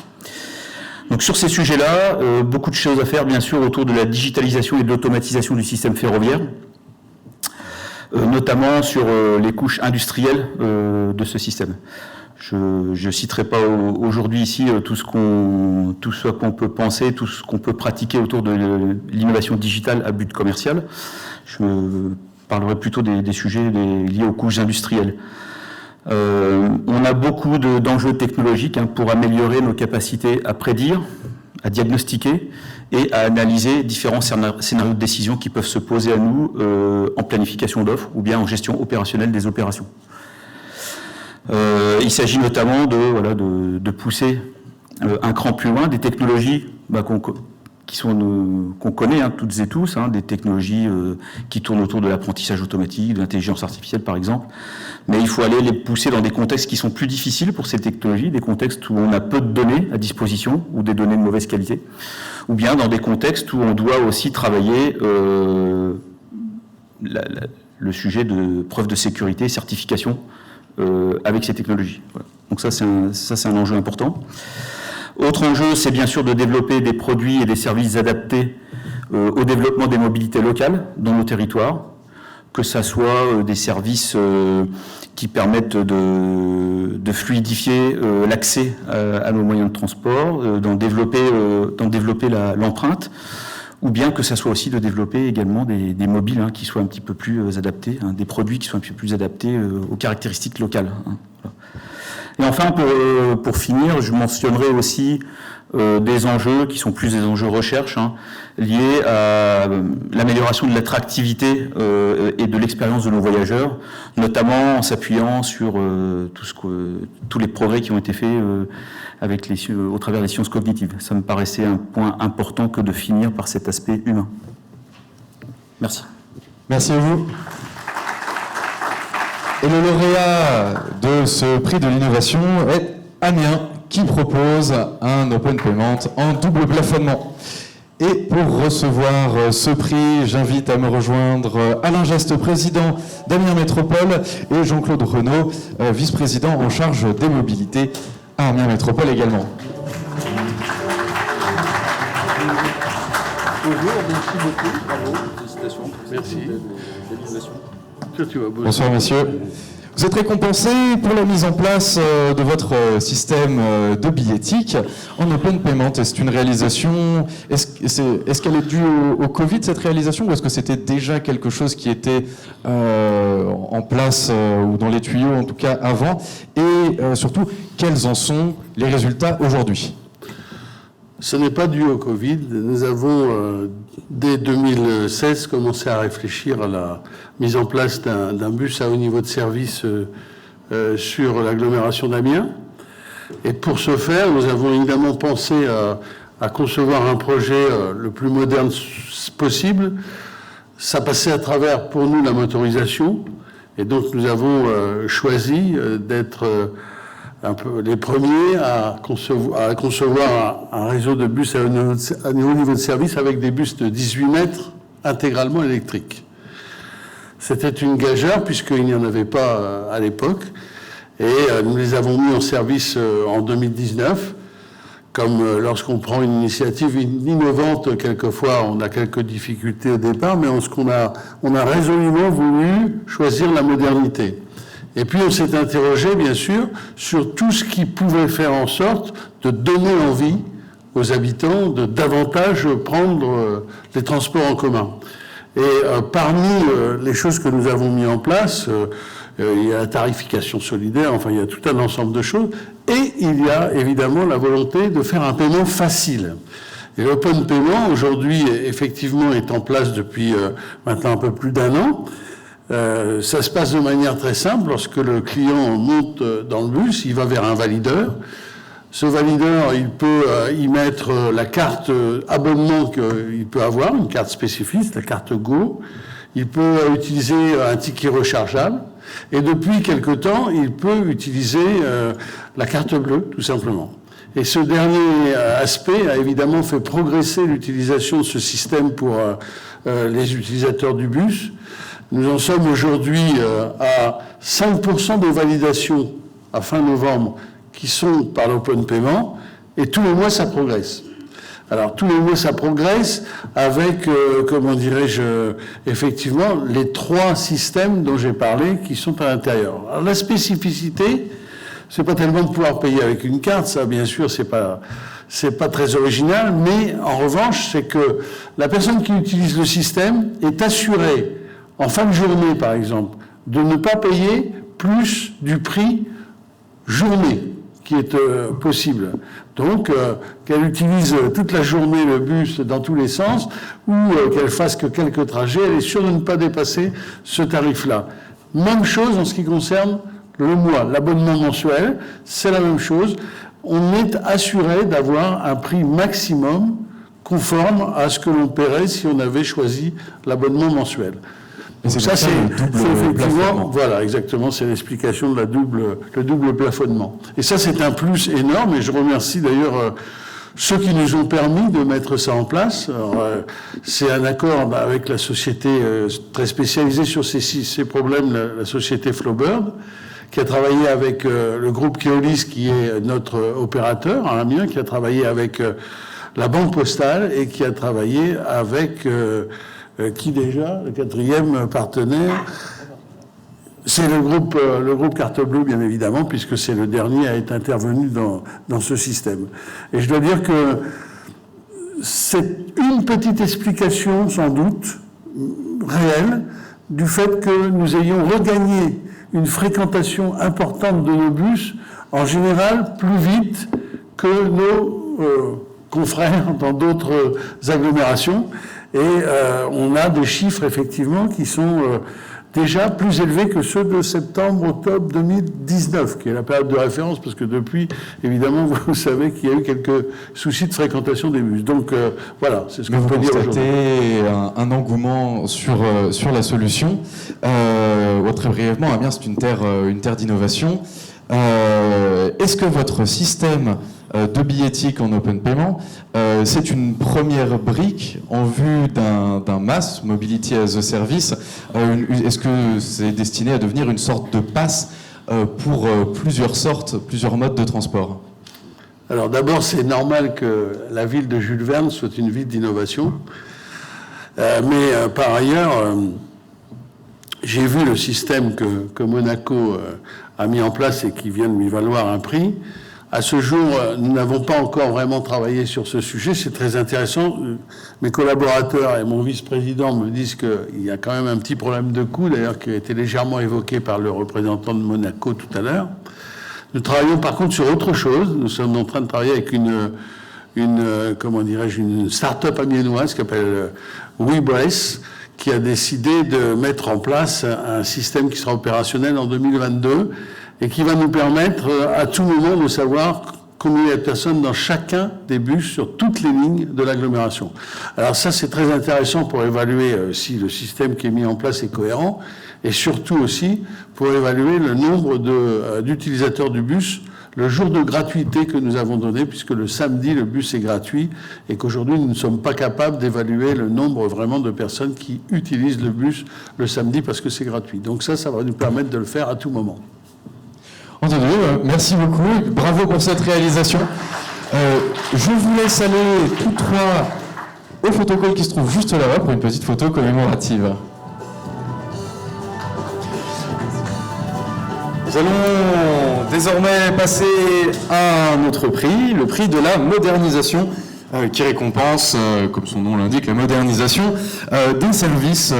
Donc sur ces sujets-là, beaucoup de choses à faire, bien sûr, autour de la digitalisation et de l'automatisation du système ferroviaire, notamment sur les couches industrielles de ce système. Je ne citerai pas aujourd'hui ici tout ce qu'on peut penser, tout ce qu'on peut pratiquer autour de l'innovation digitale à but commercial. Je parlerai plutôt des sujets liés aux couches industrielles. On a beaucoup d'enjeux technologiques pour améliorer nos capacités à prédire, à diagnostiquer et à analyser différents scénarios de décision qui peuvent se poser à nous en planification d'offres ou bien en gestion opérationnelle des opérations. Il s'agit notamment de pousser un cran plus loin des technologies qu'on connaît toutes et tous, des technologies qui tournent autour de l'apprentissage automatique, de l'intelligence artificielle par exemple, mais il faut aller les pousser dans des contextes qui sont plus difficiles pour ces technologies, des contextes où on a peu de données à disposition ou des données de mauvaise qualité, ou bien dans des contextes où on doit aussi travailler le sujet de preuve de sécurité et certification avec ces technologies. Voilà. Donc ça c'est un enjeu important. Autre enjeu, c'est bien sûr de développer des produits et des services adaptés au développement des mobilités locales dans nos territoires, que ça soit des services qui permettent de fluidifier l'accès à nos moyens de transport, d'en développer l'empreinte, ou bien que ça soit aussi de développer également des mobiles qui soient un petit peu plus adaptés, des produits qui soient un petit peu plus adaptés aux caractéristiques locales. Voilà. Et enfin, pour finir, je mentionnerai aussi des enjeux qui sont plus des enjeux recherche, liés à l'amélioration de l'attractivité et de l'expérience de nos voyageurs, notamment en s'appuyant sur tous les progrès qui ont été faits au travers des sciences cognitives. Ça me paraissait un point important que de finir par cet aspect humain. Merci. Merci à vous. Et le lauréat de ce prix de l'innovation est Amiens, qui propose un open payment en double plafonnement. Et pour recevoir ce prix, j'invite à me rejoindre Alain Geste, président d'Amiens Métropole, et Jean-Claude Renaud, vice-président en charge des mobilités à Amiens Métropole également. Bonjour, merci beaucoup, bravo, félicitations. Merci. Bonsoir messieurs. Vous êtes récompensé pour la mise en place de votre système de billettique en open payment. C'est une réalisation, est-ce qu'elle est due au Covid, cette réalisation, ou est-ce que c'était déjà quelque chose qui était en place ou dans les tuyaux en tout cas avant? Et surtout, quels en sont les résultats aujourd'hui? Ce n'est pas dû au Covid. Nous avons, dès 2016, commencé à réfléchir à la mise en place d'un bus à haut niveau de service sur l'agglomération d'Amiens. Et pour ce faire, nous avons évidemment pensé à concevoir un projet le plus moderne possible. Ça passait à travers, pour nous, la motorisation. Et donc, nous avons choisi d'être un peu les premiers à concevoir un réseau de bus à haut niveau de service avec des bus de 18 mètres intégralement électriques. C'était une gageure puisqu'il n'y en avait pas à l'époque et nous les avons mis en service en 2019. Comme lorsqu'on prend une initiative innovante, quelquefois on a quelques difficultés au départ, mais on a résolument voulu choisir la modernité. Et puis on s'est interrogé, bien sûr, sur tout ce qui pouvait faire en sorte de donner envie aux habitants de davantage prendre les transports en commun. Et parmi les choses que nous avons mis en place, il y a la tarification solidaire, enfin il y a tout un ensemble de choses, et il y a évidemment la volonté de faire un paiement facile. Et l'open payment, aujourd'hui, effectivement, est en place depuis maintenant un peu plus d'1 an. Ça se passe de manière très simple. Lorsque le client monte dans le bus, il va vers un valideur. Ce valideur, il peut y mettre la carte abonnement qu'il peut avoir, une carte spécifique, la carte Go. Il peut utiliser un ticket rechargeable. Et depuis quelque temps, il peut utiliser la carte bleue, tout simplement. Et ce dernier aspect a évidemment fait progresser l'utilisation de ce système pour les utilisateurs du bus. Nous en sommes aujourd'hui à 5% des validations à fin novembre qui sont par l'open payment, et tous les mois ça progresse. Alors tous les mois ça progresse avec, comment dirais-je, effectivement les 3 systèmes dont j'ai parlé qui sont à l'intérieur. Alors la spécificité, c'est pas tellement de pouvoir payer avec une carte, ça bien sûr c'est pas très original, mais en revanche c'est que la personne qui utilise le système est assurée en fin de journée par exemple de ne pas payer plus du prix journée qui est possible. Donc, qu'elle utilise toute la journée le bus dans tous les sens ou qu'elle fasse que quelques trajets, elle est sûre de ne pas dépasser ce tarif-là. Même chose en ce qui concerne le mois. L'abonnement mensuel, c'est la même chose. On est assuré d'avoir un prix maximum conforme à ce que l'on paierait si on avait choisi l'abonnement mensuel. Donc ça, c'est effectivement, voilà, exactement, c'est l'explication de le double plafonnement. Et ça, c'est un plus énorme, et je remercie d'ailleurs ceux qui nous ont permis de mettre ça en place. C'est un accord avec la société très spécialisée sur ces problèmes, la société Flowbird, qui a travaillé avec le groupe Keolis, qui est notre opérateur, un mien, qui a travaillé avec la Banque Postale et qui a travaillé avec... qui déjà, le 4e partenaire, c'est le groupe Carte Bleue, bien évidemment, puisque c'est le dernier à être intervenu dans ce système. Et je dois dire que c'est une petite explication, sans doute, réelle, du fait que nous ayons regagné une fréquentation importante de nos bus, en général plus vite que nos confrères dans d'autres agglomérations. Et on a des chiffres, effectivement, qui sont déjà plus élevés que ceux de septembre-octobre 2019, qui est la période de référence, parce que depuis, évidemment, vous savez qu'il y a eu quelques soucis de fréquentation des bus. Donc, voilà, c'est ce qu'on peut dire aujourd'hui. Vous constatez un engouement sur la solution. Très brièvement, Amiens, c'est une terre d'innovation. Est-ce que votre système de billettique en open payment, c'est une première brique en vue d'un MaaS, Mobility as a Service? Est-ce que c'est destiné à devenir une sorte de pass pour plusieurs modes de transport? Alors d'abord, c'est normal que la ville de Jules Verne soit une ville d'innovation, mais par ailleurs, j'ai vu le système que Monaco a mis en place et qui vient de lui valoir un prix. À ce jour, nous n'avons pas encore vraiment travaillé sur ce sujet. C'est très intéressant. Mes collaborateurs et mon vice-président me disent qu'il y a quand même un petit problème de coût, d'ailleurs, qui a été légèrement évoqué par le représentant de Monaco tout à l'heure. Nous travaillons par contre sur autre chose. Nous sommes en train de travailler avec une start-up amiénoise qui s'appelle WeBrace, qui a décidé de mettre en place un système qui sera opérationnel en 2022 et qui va nous permettre à tout moment de savoir combien il y a de personnes dans chacun des bus sur toutes les lignes de l'agglomération. Alors ça, c'est très intéressant pour évaluer si le système qui est mis en place est cohérent et surtout aussi pour évaluer le nombre d'utilisateurs du bus le jour de gratuité que nous avons donné, puisque le samedi, le bus est gratuit et qu'aujourd'hui, nous ne sommes pas capables d'évaluer le nombre vraiment de personnes qui utilisent le bus le samedi parce que c'est gratuit. Donc ça va nous permettre de le faire à tout moment. Entendu, merci beaucoup, bravo pour cette réalisation. Je vous laisse aller tous trois au photocall qui se trouve juste là-bas pour une petite photo commémorative. Nous allons désormais passer à un autre prix, le prix de la modernisation, qui récompense, comme son nom l'indique, la modernisation d'un service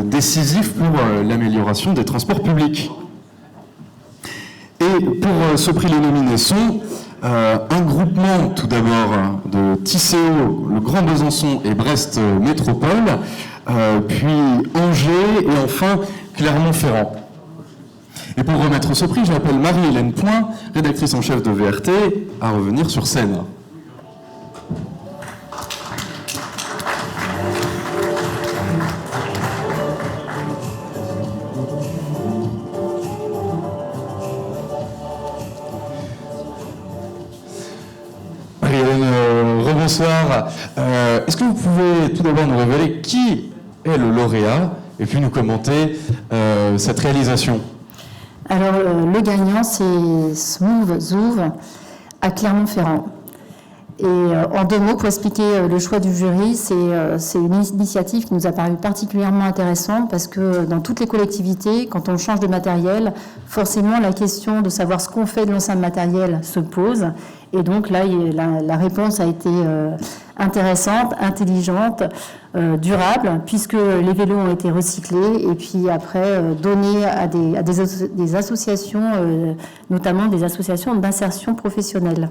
décisif pour l'amélioration des transports publics. Et pour ce prix, les nominés sont un groupement tout d'abord de Tisséo, le Grand Besançon et Brest Métropole, puis Angers et enfin Clermont-Ferrand. Et pour remettre ce prix, j'appelle Marie-Hélène Point, rédactrice en chef de VRT, à revenir sur scène. Marie-Hélène, rebonsoir. Est-ce que vous pouvez tout d'abord nous révéler qui est le lauréat et puis nous commenter cette réalisation? Alors, le gagnant, c'est Smooth Zouv à Clermont-Ferrand. Et en 2 mots, pour expliquer le choix du jury, c'est une initiative qui nous a paru particulièrement intéressante parce que dans toutes les collectivités, quand on change de matériel, forcément la question de savoir ce qu'on fait de l'ancien matériel se pose. Et donc là, la réponse a été intéressante, intelligente, durable, puisque les vélos ont été recyclés et puis après donnés à des associations, notamment des associations d'insertion professionnelle.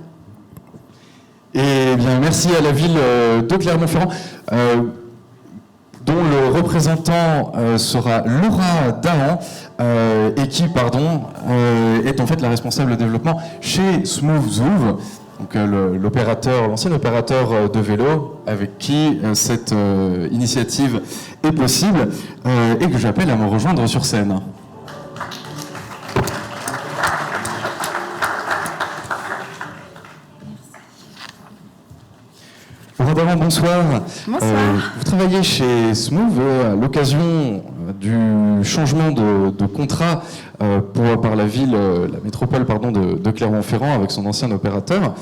Eh bien, merci à la ville de Clermont-Ferrand, dont le représentant sera Laura Dahan, et qui, est en fait la responsable développement chez Smooth Zouv, donc l'ancien opérateur de vélo avec qui cette initiative est possible, et que j'appelle à me rejoindre sur scène. Laura, bonsoir. Bonsoir. Vous travaillez chez Smooth à l'occasion du changement de contrat par la métropole de Clermont-Ferrand avec son ancien opérateur.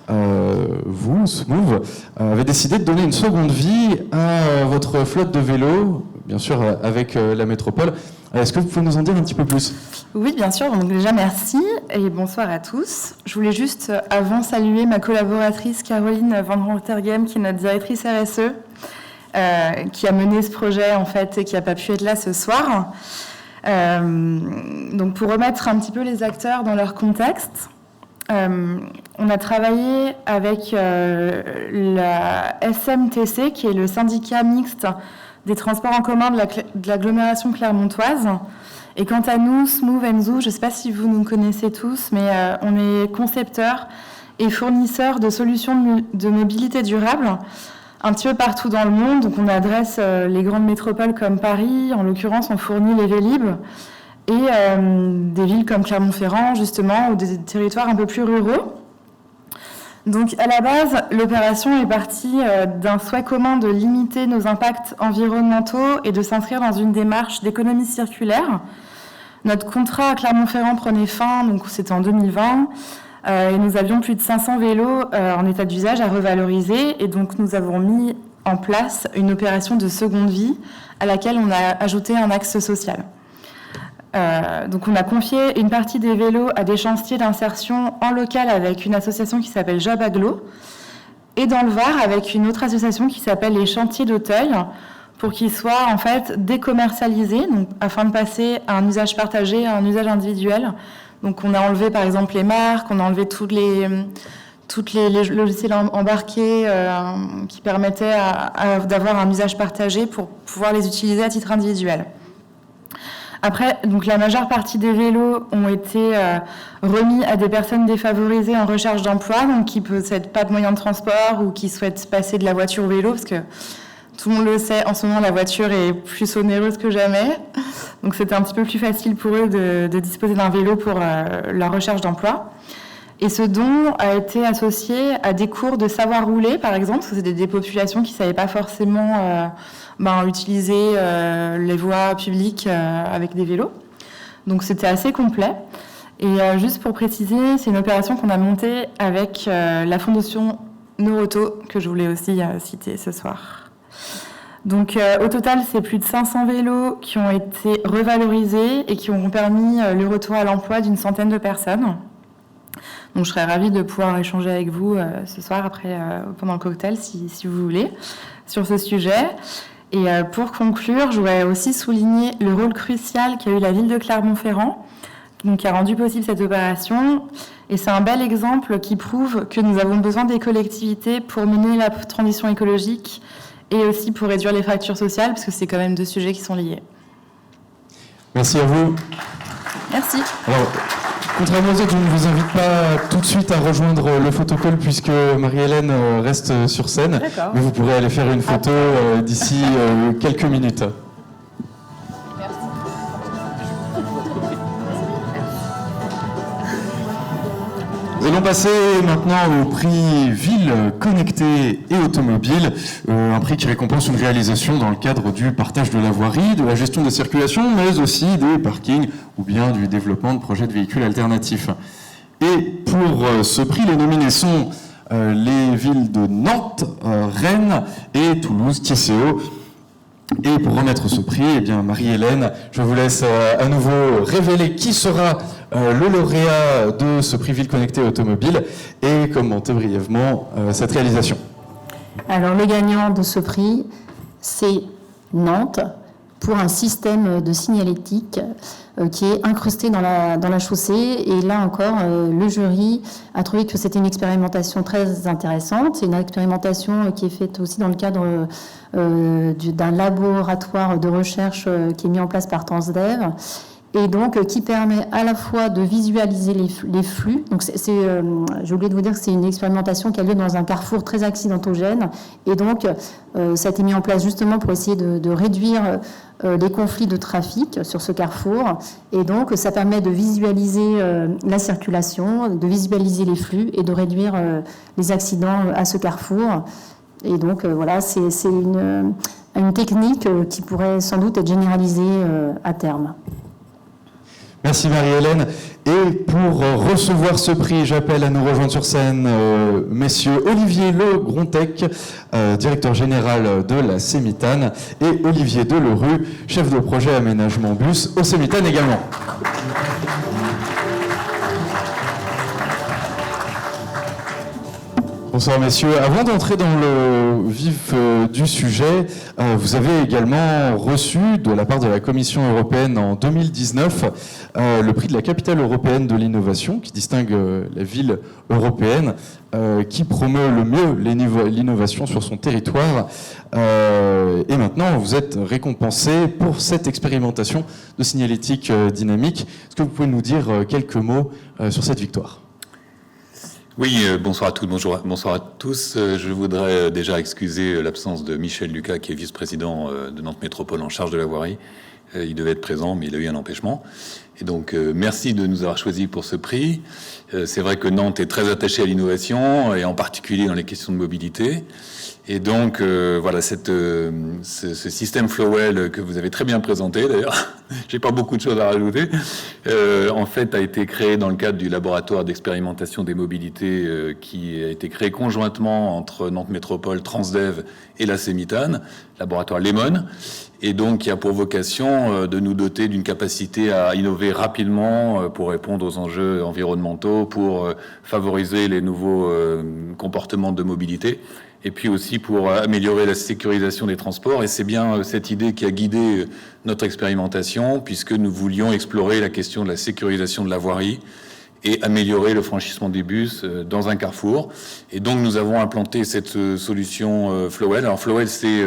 Vous, Smooth, avez décidé de donner une seconde vie à votre flotte de vélos, bien sûr avec la métropole. Est-ce que vous pouvez nous en dire un petit peu plus? Oui, bien sûr. Donc déjà, merci et bonsoir à tous. Je voulais juste, avant, saluer ma collaboratrice Caroline Van Rotergem, qui est notre directrice RSE, qui a mené ce projet, en fait, et qui n'a pas pu être là ce soir. Donc, pour remettre un petit peu les acteurs dans leur contexte, on a travaillé avec la SMTC, qui est le syndicat mixte des transports en commun de l'agglomération clermontoise. Et quant à nous, Smooth Zouv, je ne sais pas si vous nous connaissez tous, mais on est concepteurs et fournisseurs de solutions de mobilité durable un petit peu partout dans le monde. Donc on adresse les grandes métropoles comme Paris, en l'occurrence on fournit les Vélib, et des villes comme Clermont-Ferrand justement, ou des territoires un peu plus ruraux. Donc à la base, l'opération est partie d'un souhait commun de limiter nos impacts environnementaux et de s'inscrire dans une démarche d'économie circulaire. Notre contrat à Clermont-Ferrand prenait fin, donc c'était en 2020, et nous avions plus de 500 vélos en état d'usage à revaloriser, et donc nous avons mis en place une opération de seconde vie à laquelle on a ajouté un axe social. Donc on a confié une partie des vélos à des chantiers d'insertion en local avec une association qui s'appelle Job Aglo, et dans le Var avec une autre association qui s'appelle les Chantiers d'Auteuil, pour qu'ils soient en fait décommercialisés, donc afin de passer à un usage partagé, à un usage individuel. Donc on a enlevé par exemple les marques, on a enlevé toutes les logiciels embarqués qui permettaient d'avoir un usage partagé pour pouvoir les utiliser à titre individuel. Après, donc la majeure partie des vélos ont été remis à des personnes défavorisées en recherche d'emploi, donc qui ne possèdent pas de moyens de transport ou qui souhaitent passer de la voiture au vélo, parce que tout le monde le sait, en ce moment la voiture est plus onéreuse que jamais. Donc c'était un petit peu plus facile pour eux de disposer d'un vélo pour leur recherche d'emploi. Et ce don a été associé à des cours de savoir rouler, par exemple, parce que c'était des populations qui ne savaient pas forcément utiliser les voies publiques avec des vélos. Donc c'était assez complet. Et juste pour préciser, c'est une opération qu'on a montée avec la Fondation Noroto, que je voulais aussi citer ce soir. Donc au total, c'est plus de 500 vélos qui ont été revalorisés et qui ont permis le retour à l'emploi d'une centaine de personnes. Donc je serais ravie de pouvoir échanger avec vous ce soir, après, pendant le cocktail, si vous voulez, sur ce sujet. Et pour conclure, je voudrais aussi souligner le rôle crucial qu'a eu la ville de Clermont-Ferrand, donc qui a rendu possible cette opération. Et c'est un bel exemple qui prouve que nous avons besoin des collectivités pour mener la transition écologique et aussi pour réduire les fractures sociales, parce que c'est quand même deux sujets qui sont liés. Merci à vous. Merci. Alors, contrairement aux autres, je ne vous invite pas tout de suite à rejoindre le photocall puisque Marie-Hélène reste sur scène. D'accord. Mais vous pourrez aller faire une photo d'ici quelques minutes. Nous allons passer maintenant au prix Ville connectée et automobile, un prix qui récompense une réalisation dans le cadre du partage de la voirie, de la gestion des circulations, mais aussi des parkings ou bien du développement de projets de véhicules alternatifs. Et pour ce prix, les nominés sont les villes de Nantes, Rennes et Toulouse, Tiesséo. Et pour remettre ce prix, eh bien Marie-Hélène, je vous laisse à nouveau révéler qui sera le lauréat de ce prix Ville connectée automobile et commenter brièvement cette réalisation. Alors le gagnant de ce prix, c'est Nantes pour un système de signalétique qui est incrusté dans la chaussée. Et là encore, le jury a trouvé que c'était une expérimentation très intéressante. C'est une expérimentation qui est faite aussi dans le cadre d'un laboratoire de recherche qui est mis en place par Transdev. Et donc, qui permet à la fois de visualiser les flux. Donc, j'ai oublié de vous dire que c'est une expérimentation qui a lieu dans un carrefour très accidentogène. Et donc, ça a été mis en place justement pour essayer de réduire les conflits de trafic sur ce carrefour. Et donc, ça permet de visualiser la circulation, de visualiser les flux et de réduire les accidents à ce carrefour. Et donc, voilà, c'est une technique qui pourrait sans doute être généralisée à terme. Merci Marie-Hélène. Et pour recevoir ce prix, j'appelle à nous rejoindre sur scène messieurs Olivier Le Grontec, directeur général de la Sémitane, et Olivier Delerue, chef de projet aménagement bus au Sémitane également. Bonsoir messieurs. Avant d'entrer dans le vif du sujet, vous avez également reçu de la part de la Commission européenne en 2019 le prix de la capitale européenne de l'innovation qui distingue la ville européenne qui promeut le mieux l'innovation sur son territoire. Et maintenant, vous êtes récompensé pour cette expérimentation de signalétique dynamique. Est-ce que vous pouvez nous dire quelques mots sur cette victoire ? Oui, bonsoir à toutes, bonsoir à tous. Je voudrais déjà excuser l'absence de Michel Lucas, qui est vice-président de Nantes Métropole en charge de la voirie. Il devait être présent, mais il a eu un empêchement. Et donc, merci de nous avoir choisis pour ce prix. C'est vrai que Nantes est très attachée à l'innovation, et en particulier dans les questions de mobilité. Et donc, voilà, ce système Flowell que vous avez très bien présenté, d'ailleurs, j'ai pas beaucoup de choses à rajouter, en fait, a été créé dans le cadre du laboratoire d'expérimentation des mobilités qui a été créé conjointement entre Nantes Métropole, Transdev et la Sémitane, laboratoire Lemon, et donc qui a pour vocation de nous doter d'une capacité à innover rapidement pour répondre aux enjeux environnementaux, pour favoriser les nouveaux comportements de mobilité, et puis aussi pour améliorer la sécurisation des transports. Et c'est bien cette idée qui a guidé notre expérimentation, puisque nous voulions explorer la question de la sécurisation de la voirie et améliorer le franchissement des bus dans un carrefour. Et donc nous avons implanté cette solution Flowell. Alors Flowell, c'est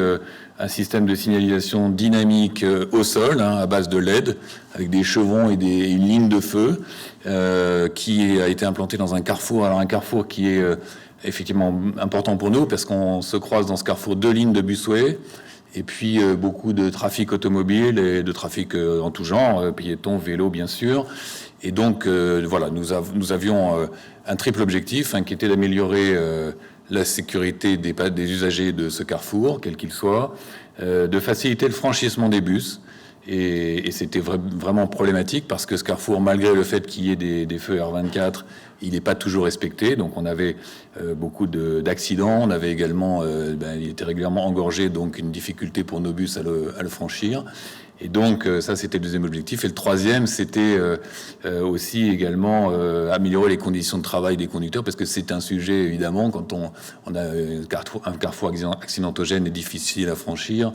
un système de signalisation dynamique au sol, à base de LED, avec des chevrons et une ligne de feu, qui a été implanté dans un carrefour. Alors un carrefour qui est effectivement important pour nous, parce qu'on se croise dans ce carrefour 2 lignes de busway, et puis beaucoup de trafic automobile et de trafic en tout genre, piétons, vélos bien sûr. Et donc voilà, nous avions un triple objectif, qui était d'améliorer la sécurité des usagers de ce carrefour, quel qu'il soit, de faciliter le franchissement des bus. Et c'était vraiment problématique parce que ce carrefour, malgré le fait qu'il y ait des feux R24, il n'est pas toujours respecté. Donc on avait beaucoup d'accidents. On avait également, il était régulièrement engorgé, donc une difficulté pour nos bus à le franchir. Et donc ça, c'était le deuxième objectif. Et le troisième, c'était aussi également améliorer les conditions de travail des conducteurs, parce que c'est un sujet, évidemment, quand on a un carrefour accidentogène et difficile à franchir,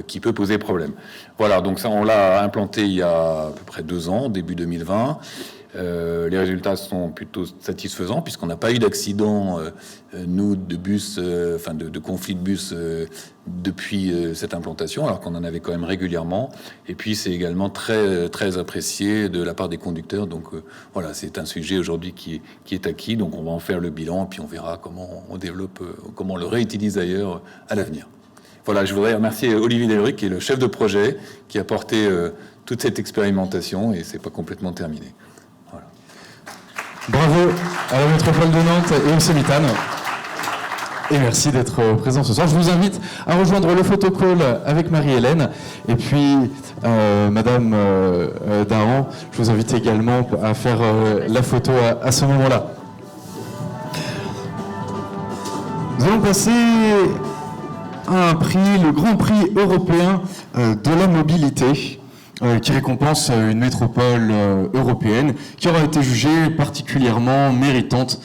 qui peut poser problème. Voilà, donc ça, on l'a implanté il y a à peu près 2 ans, début 2020. Les résultats sont plutôt satisfaisants puisqu'on n'a pas eu d'accident, nous, de bus, de conflits de bus depuis cette implantation, alors qu'on en avait quand même régulièrement. Et puis c'est également très, très apprécié de la part des conducteurs. Donc voilà, c'est un sujet aujourd'hui qui est acquis. Donc on va en faire le bilan et puis on verra comment on développe, comment on le réutilise ailleurs à l'avenir. Voilà, je voudrais remercier Olivier Delruc, qui est le chef de projet, qui a porté toute cette expérimentation et c'est pas complètement terminé. Voilà. Bravo à la métropole de Nantes et au Sémitane. Et merci d'être présent ce soir. Je vous invite à rejoindre le photocall avec Marie-Hélène. Et puis, Madame Dahan, je vous invite également à faire la photo à ce moment-là. Nous allons passer à un prix, le Grand Prix européen de la mobilité, qui récompense une métropole européenne qui aura été jugée particulièrement méritante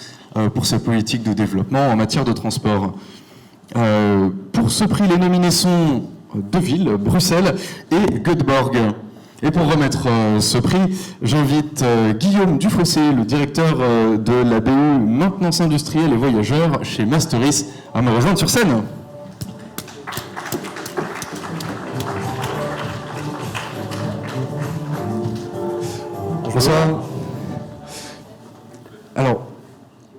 pour sa politique de développement en matière de transport. Pour ce prix, les nominés sont Deauville, Bruxelles et Göteborg. Et pour remettre ce prix, j'invite Guillaume Dufossé, le directeur de la BU Maintenance Industrielle et Voyageurs chez Masteris, à me rejoindre sur scène. Bonsoir. Alors,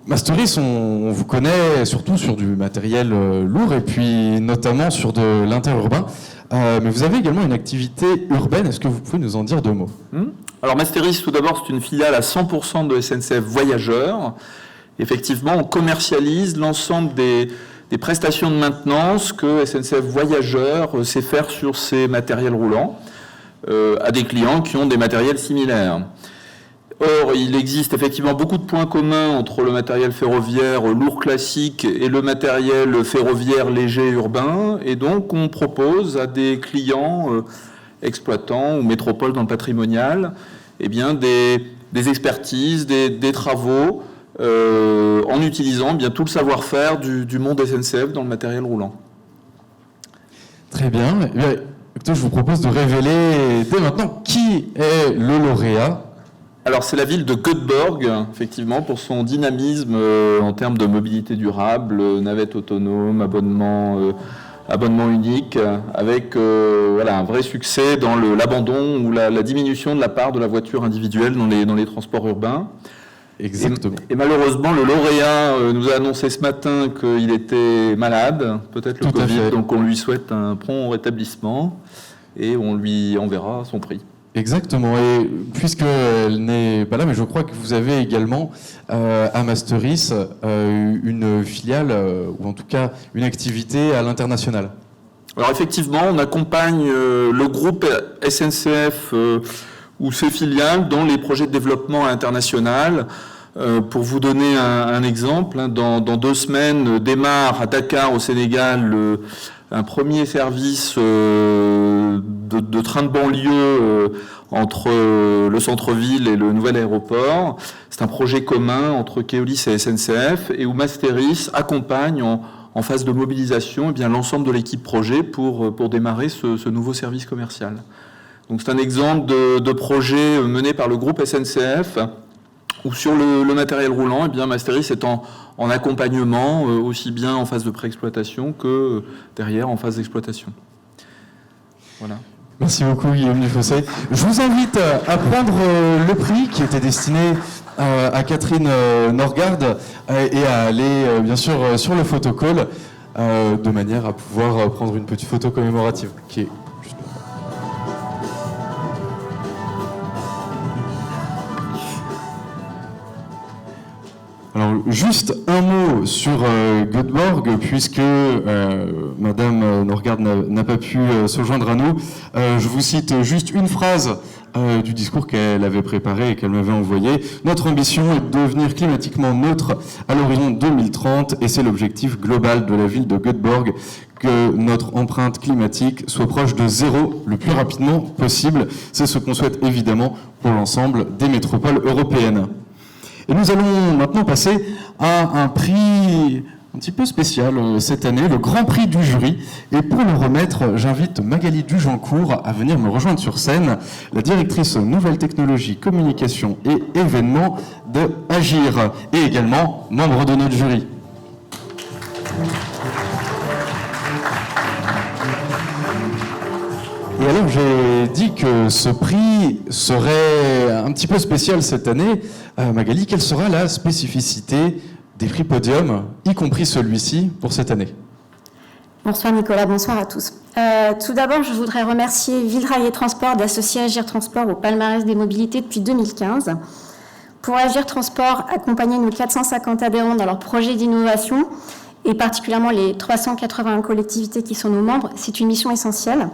Masteris, on vous connaît surtout sur du matériel lourd et puis notamment sur de l'interurbain. Mais vous avez également une activité urbaine. Est-ce que vous pouvez nous en dire deux mots ? Alors Masteris, tout d'abord, c'est une filiale à 100% de SNCF Voyageurs. Effectivement, on commercialise l'ensemble des prestations de maintenance que SNCF Voyageurs sait faire sur ses matériels roulants à des clients qui ont des matériels similaires. Or, il existe effectivement beaucoup de points communs entre le matériel ferroviaire lourd classique et le matériel ferroviaire léger urbain, et donc on propose à des clients exploitants ou métropoles dans le patrimonial eh bien, des expertises, des travaux en utilisant bien tout le savoir-faire du monde SNCF dans le matériel roulant. Très bien. Eh bien, écoutez, je vous propose de révéler dès maintenant qui est le lauréat. Alors c'est la ville de Göteborg, effectivement, pour son dynamisme en termes de mobilité durable, navette autonome, abonnement unique, avec un vrai succès dans l'abandon ou la diminution de la part de la voiture individuelle dans les transports urbains. Exactement. Et malheureusement, le lauréat nous a annoncé ce matin qu'il était malade, peut-être le Covid, donc on lui souhaite un prompt rétablissement et on lui enverra son prix. Exactement, et puisqu'elle n'est pas là, mais je crois que vous avez également à Masteris une filiale, ou en tout cas une activité à l'international. Alors effectivement, on accompagne le groupe SNCF ou ses filiales dans les projets de développement international. Pour vous donner un exemple, dans 2 semaines démarre à Dakar au Sénégal un premier service de train de banlieue entre le centre-ville et le nouvel aéroport. C'est un projet commun entre Keolis et SNCF et où Masteris accompagne en phase de mobilisation l'ensemble de l'équipe projet pour démarrer ce nouveau service commercial. Donc c'est un exemple de projet mené par le groupe SNCF où sur le matériel roulant, Masteris est en accompagnement, aussi bien en phase de pré-exploitation que derrière en phase d'exploitation. Voilà. Merci beaucoup Guillaume Dufossé. Je vous invite à prendre le prix qui était destiné à Catherine Norgard et à aller bien sûr sur le photocall de manière à pouvoir prendre une petite photo commémorative qui est juste là. Alors, juste un mot sur Göteborg, puisque Madame Norgard n'a pas pu se joindre à nous. Je vous cite juste une phrase du discours qu'elle avait préparé et qu'elle m'avait envoyé. Notre ambition est de devenir climatiquement neutre à l'horizon 2030, et c'est l'objectif global de la ville de Göteborg, que notre empreinte climatique soit proche de 0 le plus rapidement possible. C'est ce qu'on souhaite évidemment pour l'ensemble des métropoles européennes. Et nous allons maintenant passer à un prix un petit peu spécial cette année, le Grand Prix du jury. Et pour le remettre, j'invite Magali Dujancourt à venir me rejoindre sur scène, la directrice Nouvelles Technologies, Communication et Événements de Agir, et également membre de notre jury. Et alors j'ai dit que ce prix serait un petit peu spécial cette année. Magali, quelle sera la spécificité des prix Podium, y compris celui-ci, pour cette année? Bonsoir Nicolas, bonsoir à tous. Tout d'abord, je voudrais remercier Villerail et Transport d'associer Agir Transport au palmarès des mobilités depuis 2015. Pour Agir Transport, accompagner nos 450 adhérents dans leurs projets d'innovation, et particulièrement les 381 collectivités qui sont nos membres, c'est une mission essentielle.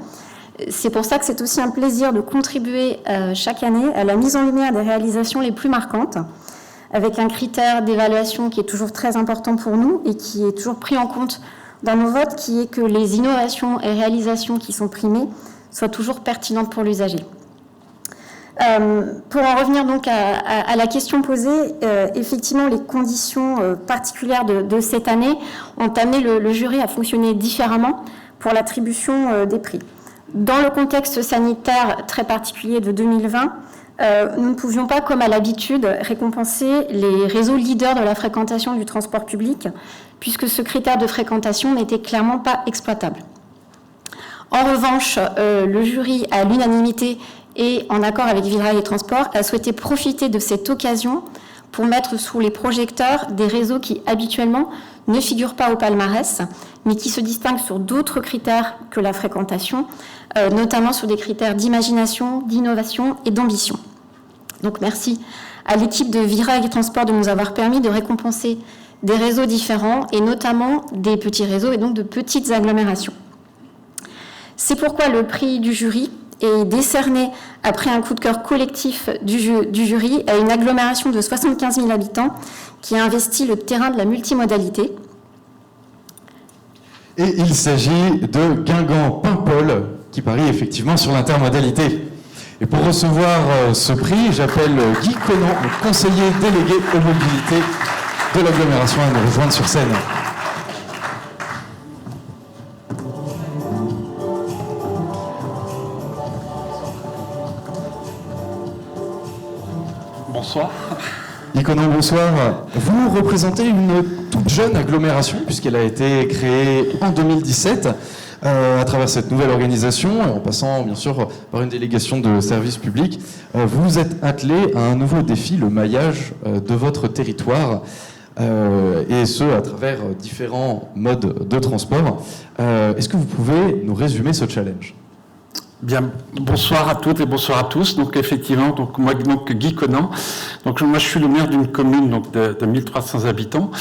C'est pour ça que c'est aussi un plaisir de contribuer chaque année à la mise en lumière des réalisations les plus marquantes, avec un critère d'évaluation qui est toujours très important pour nous et qui est toujours pris en compte dans nos votes, qui est que les innovations et réalisations qui sont primées soient toujours pertinentes pour l'usager. Pour en revenir donc à la question posée, effectivement, les conditions particulières de cette année ont amené le jury à fonctionner différemment pour l'attribution des prix. Dans le contexte sanitaire très particulier de 2020, nous ne pouvions pas, comme à l'habitude, récompenser les réseaux leaders de la fréquentation du transport public, puisque ce critère de fréquentation n'était clairement pas exploitable. En revanche, le jury, à l'unanimité et en accord avec Villerail et Transport, a souhaité profiter de cette occasion pour mettre sous les projecteurs des réseaux qui, habituellement, ne figurent pas au palmarès, mais qui se distinguent sur d'autres critères que la fréquentation, notamment sur des critères d'imagination, d'innovation et d'ambition. Donc merci à l'équipe de Villerail et Transport de nous avoir permis de récompenser des réseaux différents, et notamment des petits réseaux et donc de petites agglomérations. C'est pourquoi le prix du jury est décerné après un coup de cœur collectif du jury à une agglomération de 75 000 habitants qui a investi le terrain de la multimodalité. Et il s'agit de Guingamp-Paimpol, qui parie effectivement sur l'intermodalité. Et pour recevoir ce prix, j'appelle Guy Conan, le conseiller délégué aux mobilités de l'agglomération, à nous rejoindre sur scène. Bonsoir. Guy Conan, bonsoir. Vous représentez une toute jeune agglomération, puisqu'elle a été créée en 2017, à travers cette nouvelle organisation, en passant bien sûr par une délégation de services publics. Vous vous êtes attelé à un nouveau défi, le maillage de votre territoire, et ce, à travers différents modes de transport. Est-ce que vous pouvez nous résumer ce challenge ? Bien, bonsoir à toutes et bonsoir à tous. Donc effectivement, donc moi Guy Conan. Donc moi je suis le maire d'une commune donc de 1300 habitants.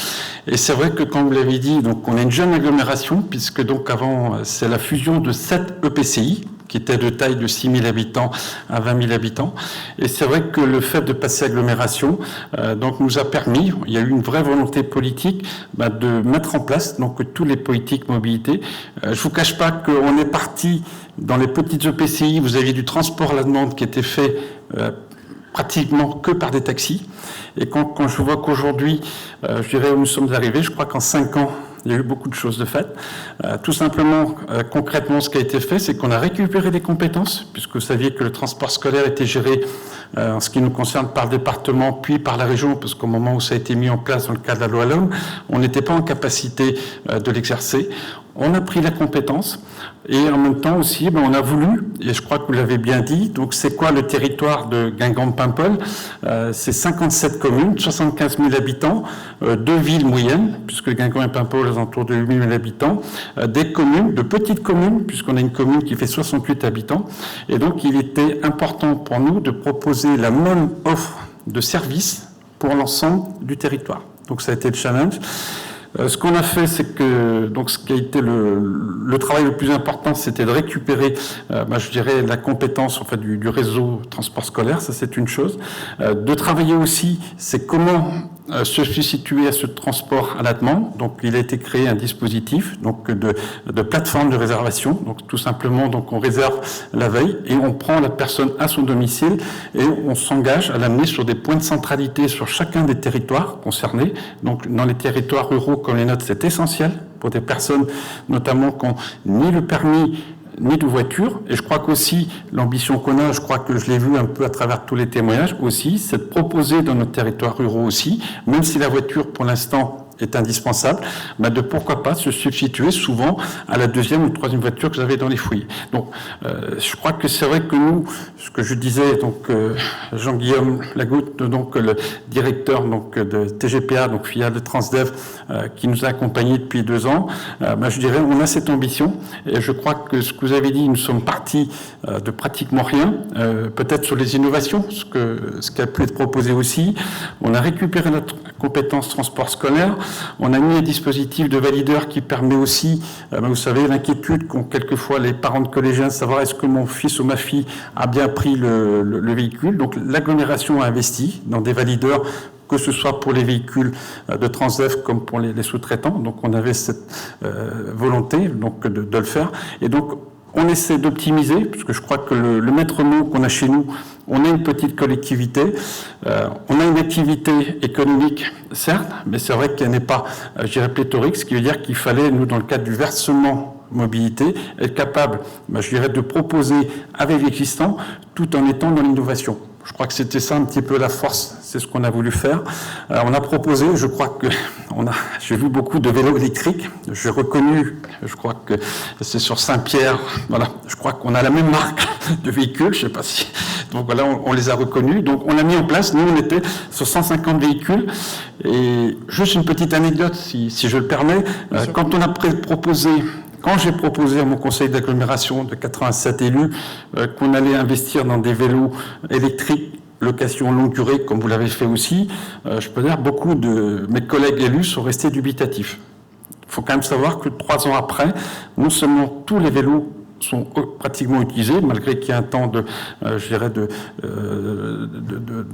Et c'est vrai que comme vous l'avez dit, donc on est une jeune agglomération puisque donc avant c'est la fusion de 7 EPCI qui étaient de taille de 6 000 habitants à 20 000 habitants. Et c'est vrai que le fait de passer agglomération donc nous a permis, il y a eu une vraie volonté politique de mettre en place donc tous les politiques mobilité. Je vous cache pas qu'on est parti dans les petites EPCI, vous aviez du transport à la demande qui était fait pratiquement que par des taxis. Et quand je vois qu'aujourd'hui, je dirais où nous sommes arrivés, je crois qu'en 5 ans, il y a eu beaucoup de choses de faites. Tout simplement, concrètement, ce qui a été fait, c'est qu'on a récupéré des compétences, puisque vous saviez que le transport scolaire était géré, en ce qui nous concerne, par le département, puis par la région, parce qu'au moment où ça a été mis en place dans le cadre de la loi L'Homme, on n'était pas en capacité de l'exercer. On a pris la compétence et en même temps aussi, on a voulu, et je crois que vous l'avez bien dit, donc c'est quoi le territoire de Guingamp-Paimpol ? C'est 57 communes, 75 000 habitants, 2 villes moyennes, puisque Guingamp et Paimpol aux alentours de 8 000 habitants, des communes, de petites communes, puisqu'on a une commune qui fait 68 habitants. Et donc il était important pour nous de proposer la même offre de services pour l'ensemble du territoire. Donc ça a été le challenge. Ce qu'on a fait, c'est que donc ce qui a été le travail le plus important, c'était de récupérer, je dirais, la compétence en fait du réseau transport scolaire. Ça, c'est une chose. De travailler aussi, c'est comment se substituer à ce transport à la demande. Donc, il a été créé un dispositif donc de plateforme de réservation. Donc, tout simplement, donc on réserve la veille et on prend la personne à son domicile et on s'engage à l'amener sur des points de centralité sur chacun des territoires concernés. Donc, dans les territoires ruraux comme les nôtres, c'est essentiel pour des personnes, notamment qui n'ont ni le permis, ni de voiture. Et je crois qu'aussi, l'ambition qu'on a, je crois que je l'ai vu un peu à travers tous les témoignages aussi, c'est de proposer dans nos territoires ruraux aussi, même si la voiture, pour l'instant, est indispensable, de pourquoi pas se substituer souvent à la deuxième ou troisième voiture que j'avais dans les foyers. Donc, je crois que c'est vrai que nous, ce que je disais, donc Jean-Guillaume Lagoutte, donc le directeur donc de TGPA, donc filiale de Transdev, qui nous a accompagnés depuis 2 ans, je dirais, on a cette ambition. Et je crois que ce que vous avez dit, nous sommes partis de pratiquement rien, peut-être sur les innovations, ce qui a pu être proposé aussi. On a récupéré notre compétence transport scolaire. On a mis un dispositif de valideur qui permet aussi, vous savez, l'inquiétude qu'ont quelquefois les parents de collégiens, de savoir est-ce que mon fils ou ma fille a bien pris le véhicule. Donc l'agglomération a investi dans des valideurs, que ce soit pour les véhicules de Transdev comme pour les sous-traitants. Donc on avait cette volonté donc, de le faire. Et donc on essaie d'optimiser, parce que je crois que le maître mot qu'on a chez nous, on est une petite collectivité, on a une activité économique, certes, mais c'est vrai qu'elle n'est pas, je dirais, pléthorique, ce qui veut dire qu'il fallait, nous, dans le cadre du versement mobilité, être capable, je dirais, de proposer avec l'existant, tout en étant dans l'innovation. Je crois que c'était ça un petit peu la force, c'est ce qu'on a voulu faire. On a proposé, je crois que j'ai vu beaucoup de vélos électriques, j'ai reconnu, je crois que c'est sur Saint-Pierre, voilà, je crois qu'on a la même marque de véhicules, je sais pas si, donc voilà, on les a reconnus, donc on l'a mis en place, nous on était sur 150 véhicules, et juste une petite anecdote, si je le permets, quand on a proposé, quand j'ai proposé à mon conseil d'agglomération de 87 élus qu'on allait investir dans des vélos électriques, location longue durée, comme vous l'avez fait aussi, je peux dire beaucoup de mes collègues élus sont restés dubitatifs. Il faut quand même savoir que 3 ans après, non seulement tous les vélos sont pratiquement utilisés, malgré qu'il y a un temps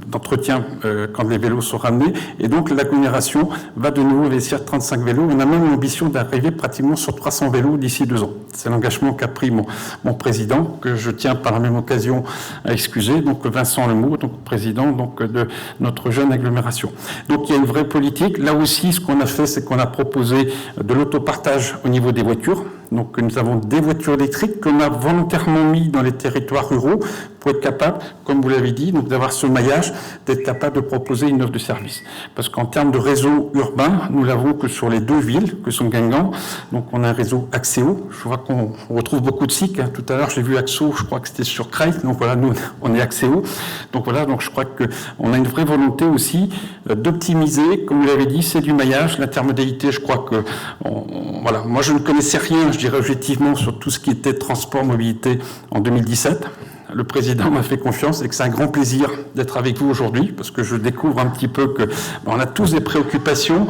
d'entretien quand les vélos sont ramenés. Et donc l'agglomération va de nouveau investir 35 vélos. On a même l'ambition d'arriver pratiquement sur 300 vélos d'ici 2 ans. C'est l'engagement qu'a pris mon président, que je tiens par la même occasion à excuser, donc Vincent Lemou, donc président donc, de notre jeune agglomération. Donc il y a une vraie politique. Là aussi, ce qu'on a fait, c'est qu'on a proposé de l'autopartage au niveau des voitures. Donc nous avons des voitures électriques qu'on a volontairement mis dans les territoires ruraux pour être capable, comme vous l'avez dit, donc d'avoir ce maillage, d'être capable de proposer une offre de service. Parce qu'en termes de réseau urbain, nous l'avons que sur les 2 villes, que sont Guingamp, donc on a un réseau Axéo. Je vois qu'on retrouve beaucoup de SIC. Tout à l'heure, j'ai vu Axo, je crois que c'était sur Creil. Donc voilà, nous, on est Axéo. Donc voilà, donc je crois qu'on a une vraie volonté aussi d'optimiser. Comme vous l'avez dit, c'est du maillage. L'intermodalité, je crois que, voilà, moi je ne connaissais rien, je dirais objectivement, sur tout ce qui était transport, mobilité en 2017. Le président m'a fait confiance et que c'est un grand plaisir d'être avec vous aujourd'hui parce que je découvre un petit peu que on a tous des préoccupations,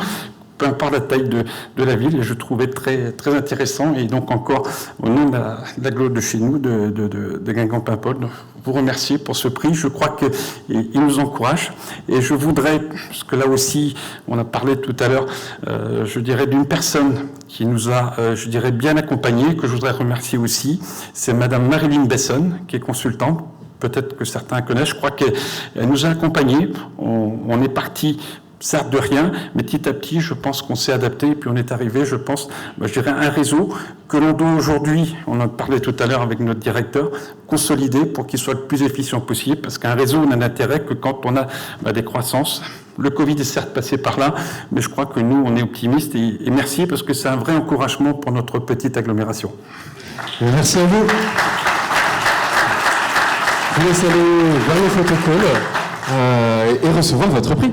peu importe la taille de la ville, et je trouvais très, très intéressant. Et donc encore, au nom de l'agglo de chez nous, de Guingamp-Paimpol, vous remercier pour ce prix. Je crois qu'il nous encourage. Et je voudrais, parce que là aussi, on a parlé tout à l'heure, je dirais, d'une personne qui nous a, je dirais, bien accompagnés, que je voudrais remercier aussi. C'est Madame Marilyn Besson, qui est consultante. Peut-être que certains connaissent. Je crois qu'elle nous a accompagnés. On est parti, certes de rien, mais petit à petit, je pense qu'on s'est adapté, et puis on est arrivé, je pense, je dirais, à un réseau que l'on doit aujourd'hui, on en parlait tout à l'heure avec notre directeur, consolider pour qu'il soit le plus efficient possible, parce qu'un réseau n'a d'intérêt que quand on a des croissances. Le Covid est certes passé par là, mais je crois que nous, on est optimistes, et merci, parce que c'est un vrai encouragement pour notre petite agglomération. Merci à vous. Je vous laisse aller vers le protocole et recevoir votre prix.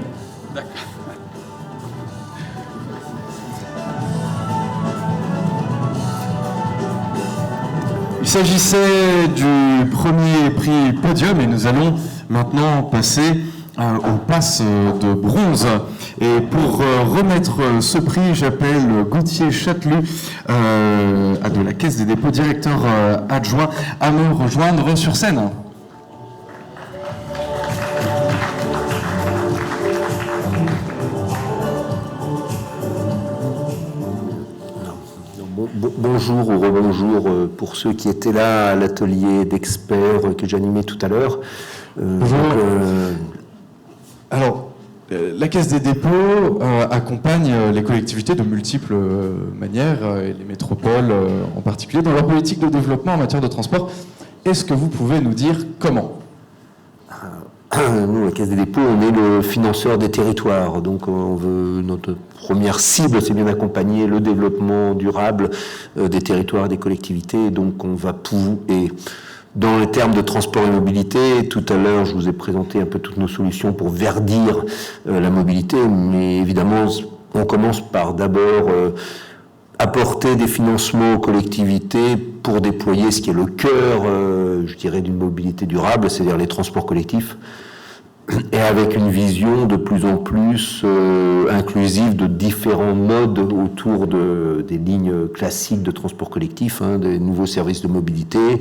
Il s'agissait du premier prix podium et nous allons maintenant passer aux places de bronze. Et pour remettre ce prix, j'appelle Gauthier Châtelu de la Caisse des dépôts, directeur adjoint, à me rejoindre sur scène. Bonjour ou rebonjour pour ceux qui étaient là à l'atelier d'experts que j'animais tout à l'heure. Bonjour. Alors, La Caisse des dépôts accompagne les collectivités de multiples manières, et les métropoles en particulier, dans leur politique de développement en matière de transport. Est-ce que vous pouvez nous dire comment ? Nous, la Caisse des dépôts, on est le financeur des territoires. Donc, notre première cible, c'est bien d'accompagner le développement durable des territoires et des collectivités. Donc, on va et dans les termes de transport et mobilité, tout à l'heure, je vous ai présenté un peu toutes nos solutions pour verdir la mobilité. Mais évidemment, on commence par d'abord apporter des financements aux collectivités pour déployer ce qui est le cœur, je dirais, d'une mobilité durable, c'est-à-dire les transports collectifs, et avec une vision de plus en plus inclusive de différents modes autour des lignes classiques de transport collectif, des nouveaux services de mobilité,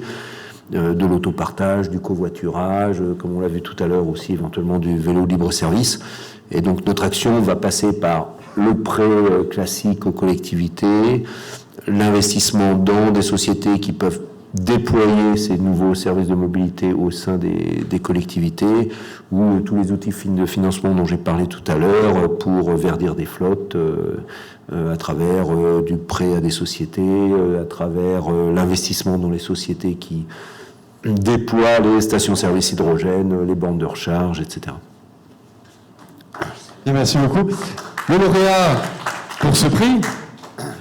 de l'autopartage, du covoiturage, comme on l'a vu tout à l'heure aussi, éventuellement du vélo libre-service. Et donc notre action va passer par le prêt classique aux collectivités, l'investissement dans des sociétés qui peuvent déployer ces nouveaux services de mobilité au sein des collectivités, ou tous les outils de financement dont j'ai parlé tout à l'heure pour verdir des flottes à travers du prêt à des sociétés, à travers l'investissement dans les sociétés qui déploient les stations-service hydrogène, les bornes de recharge, etc. Et merci beaucoup. Le lauréat pour ce prix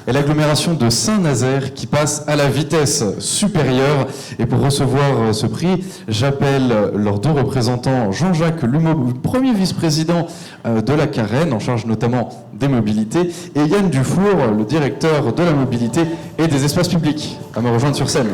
est l'agglomération de Saint-Nazaire qui passe à la vitesse supérieure. Et pour recevoir ce prix, j'appelle leurs deux représentants, Jean-Jacques Lumeau, premier vice-président de la Carène, en charge notamment des mobilités, et Yann Dufour, le directeur de la mobilité et des espaces publics, à me rejoindre sur scène.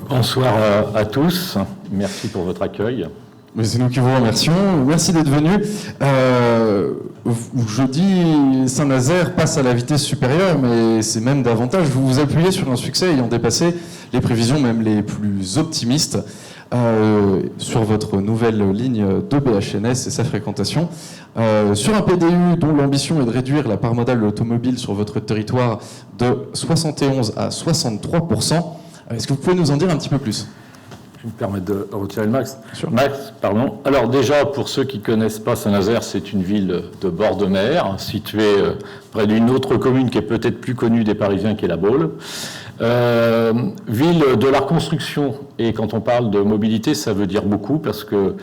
Bonsoir à tous, merci pour votre accueil. Mais c'est nous qui vous remercions, merci d'être venus. Je dis Saint-Nazaire passe à la vitesse supérieure, mais c'est même davantage. Vous vous appuyez sur un succès ayant dépassé les prévisions même les plus optimistes sur votre nouvelle ligne de BHNS et sa fréquentation. Sur un PDU dont l'ambition est de réduire la part modale de l'automobile sur votre territoire de 71 à 63%. Est-ce que vous pouvez nous en dire un petit peu plus ? Je me permets de retirer le max. Pardon. Alors déjà, pour ceux qui ne connaissent pas Saint-Nazaire, c'est une ville de bord de mer, située près d'une autre commune qui est peut-être plus connue des Parisiens, qui est la Baule. Ville de la construction, et quand on parle de mobilité, ça veut dire beaucoup, parce que,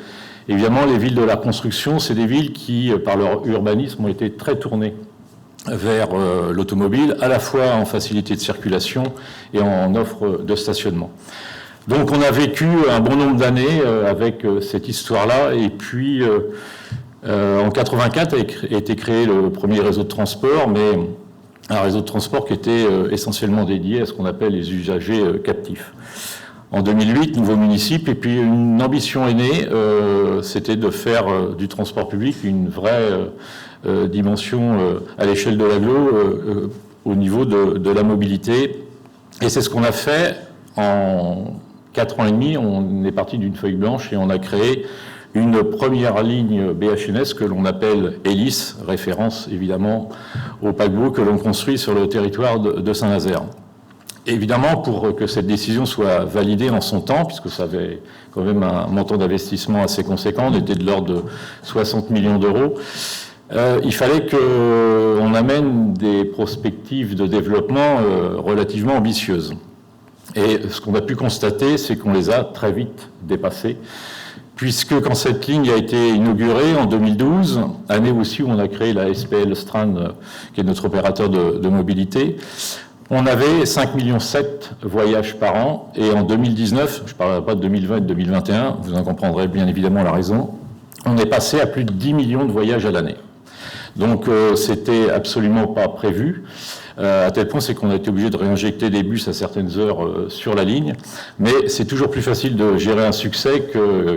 évidemment, les villes de la construction, c'est des villes qui, par leur urbanisme, ont été très tournées vers l'automobile, à la fois en facilité de circulation et en offre de stationnement. Donc on a vécu un bon nombre d'années avec cette histoire-là, et puis en 84 a été créé le premier réseau de transport, mais un réseau de transport qui était essentiellement dédié à ce qu'on appelle les usagers captifs. En 2008, nouveau municipal, et puis une ambition est née, c'était de faire du transport public une vraie dimension à l'échelle de l'agglo au niveau de la mobilité. Et c'est ce qu'on a fait en 4 ans et demi. On est parti d'une feuille blanche et on a créé une première ligne BHNS que l'on appelle Hélice, référence évidemment au paquebot que l'on construit sur le territoire de Saint-Nazaire. Évidemment, pour que cette décision soit validée en son temps, puisque ça avait quand même un montant d'investissement assez conséquent, on était de l'ordre de 60 millions d'euros, il fallait qu'on amène des perspectives de développement relativement ambitieuses. Et ce qu'on a pu constater, c'est qu'on les a très vite dépassées, puisque quand cette ligne a été inaugurée en 2012, année aussi où on a créé la SPL Strand, qui est notre opérateur de mobilité, on avait 5,7 millions de voyages par an, et en 2019, je ne parlerai pas de 2020 et de 2021, vous en comprendrez bien évidemment la raison, on est passé à plus de 10 millions de voyages à l'année. Donc c'était absolument pas prévu, à tel point c'est qu'on a été obligé de réinjecter des bus à certaines heures sur la ligne, mais c'est toujours plus facile de gérer un succès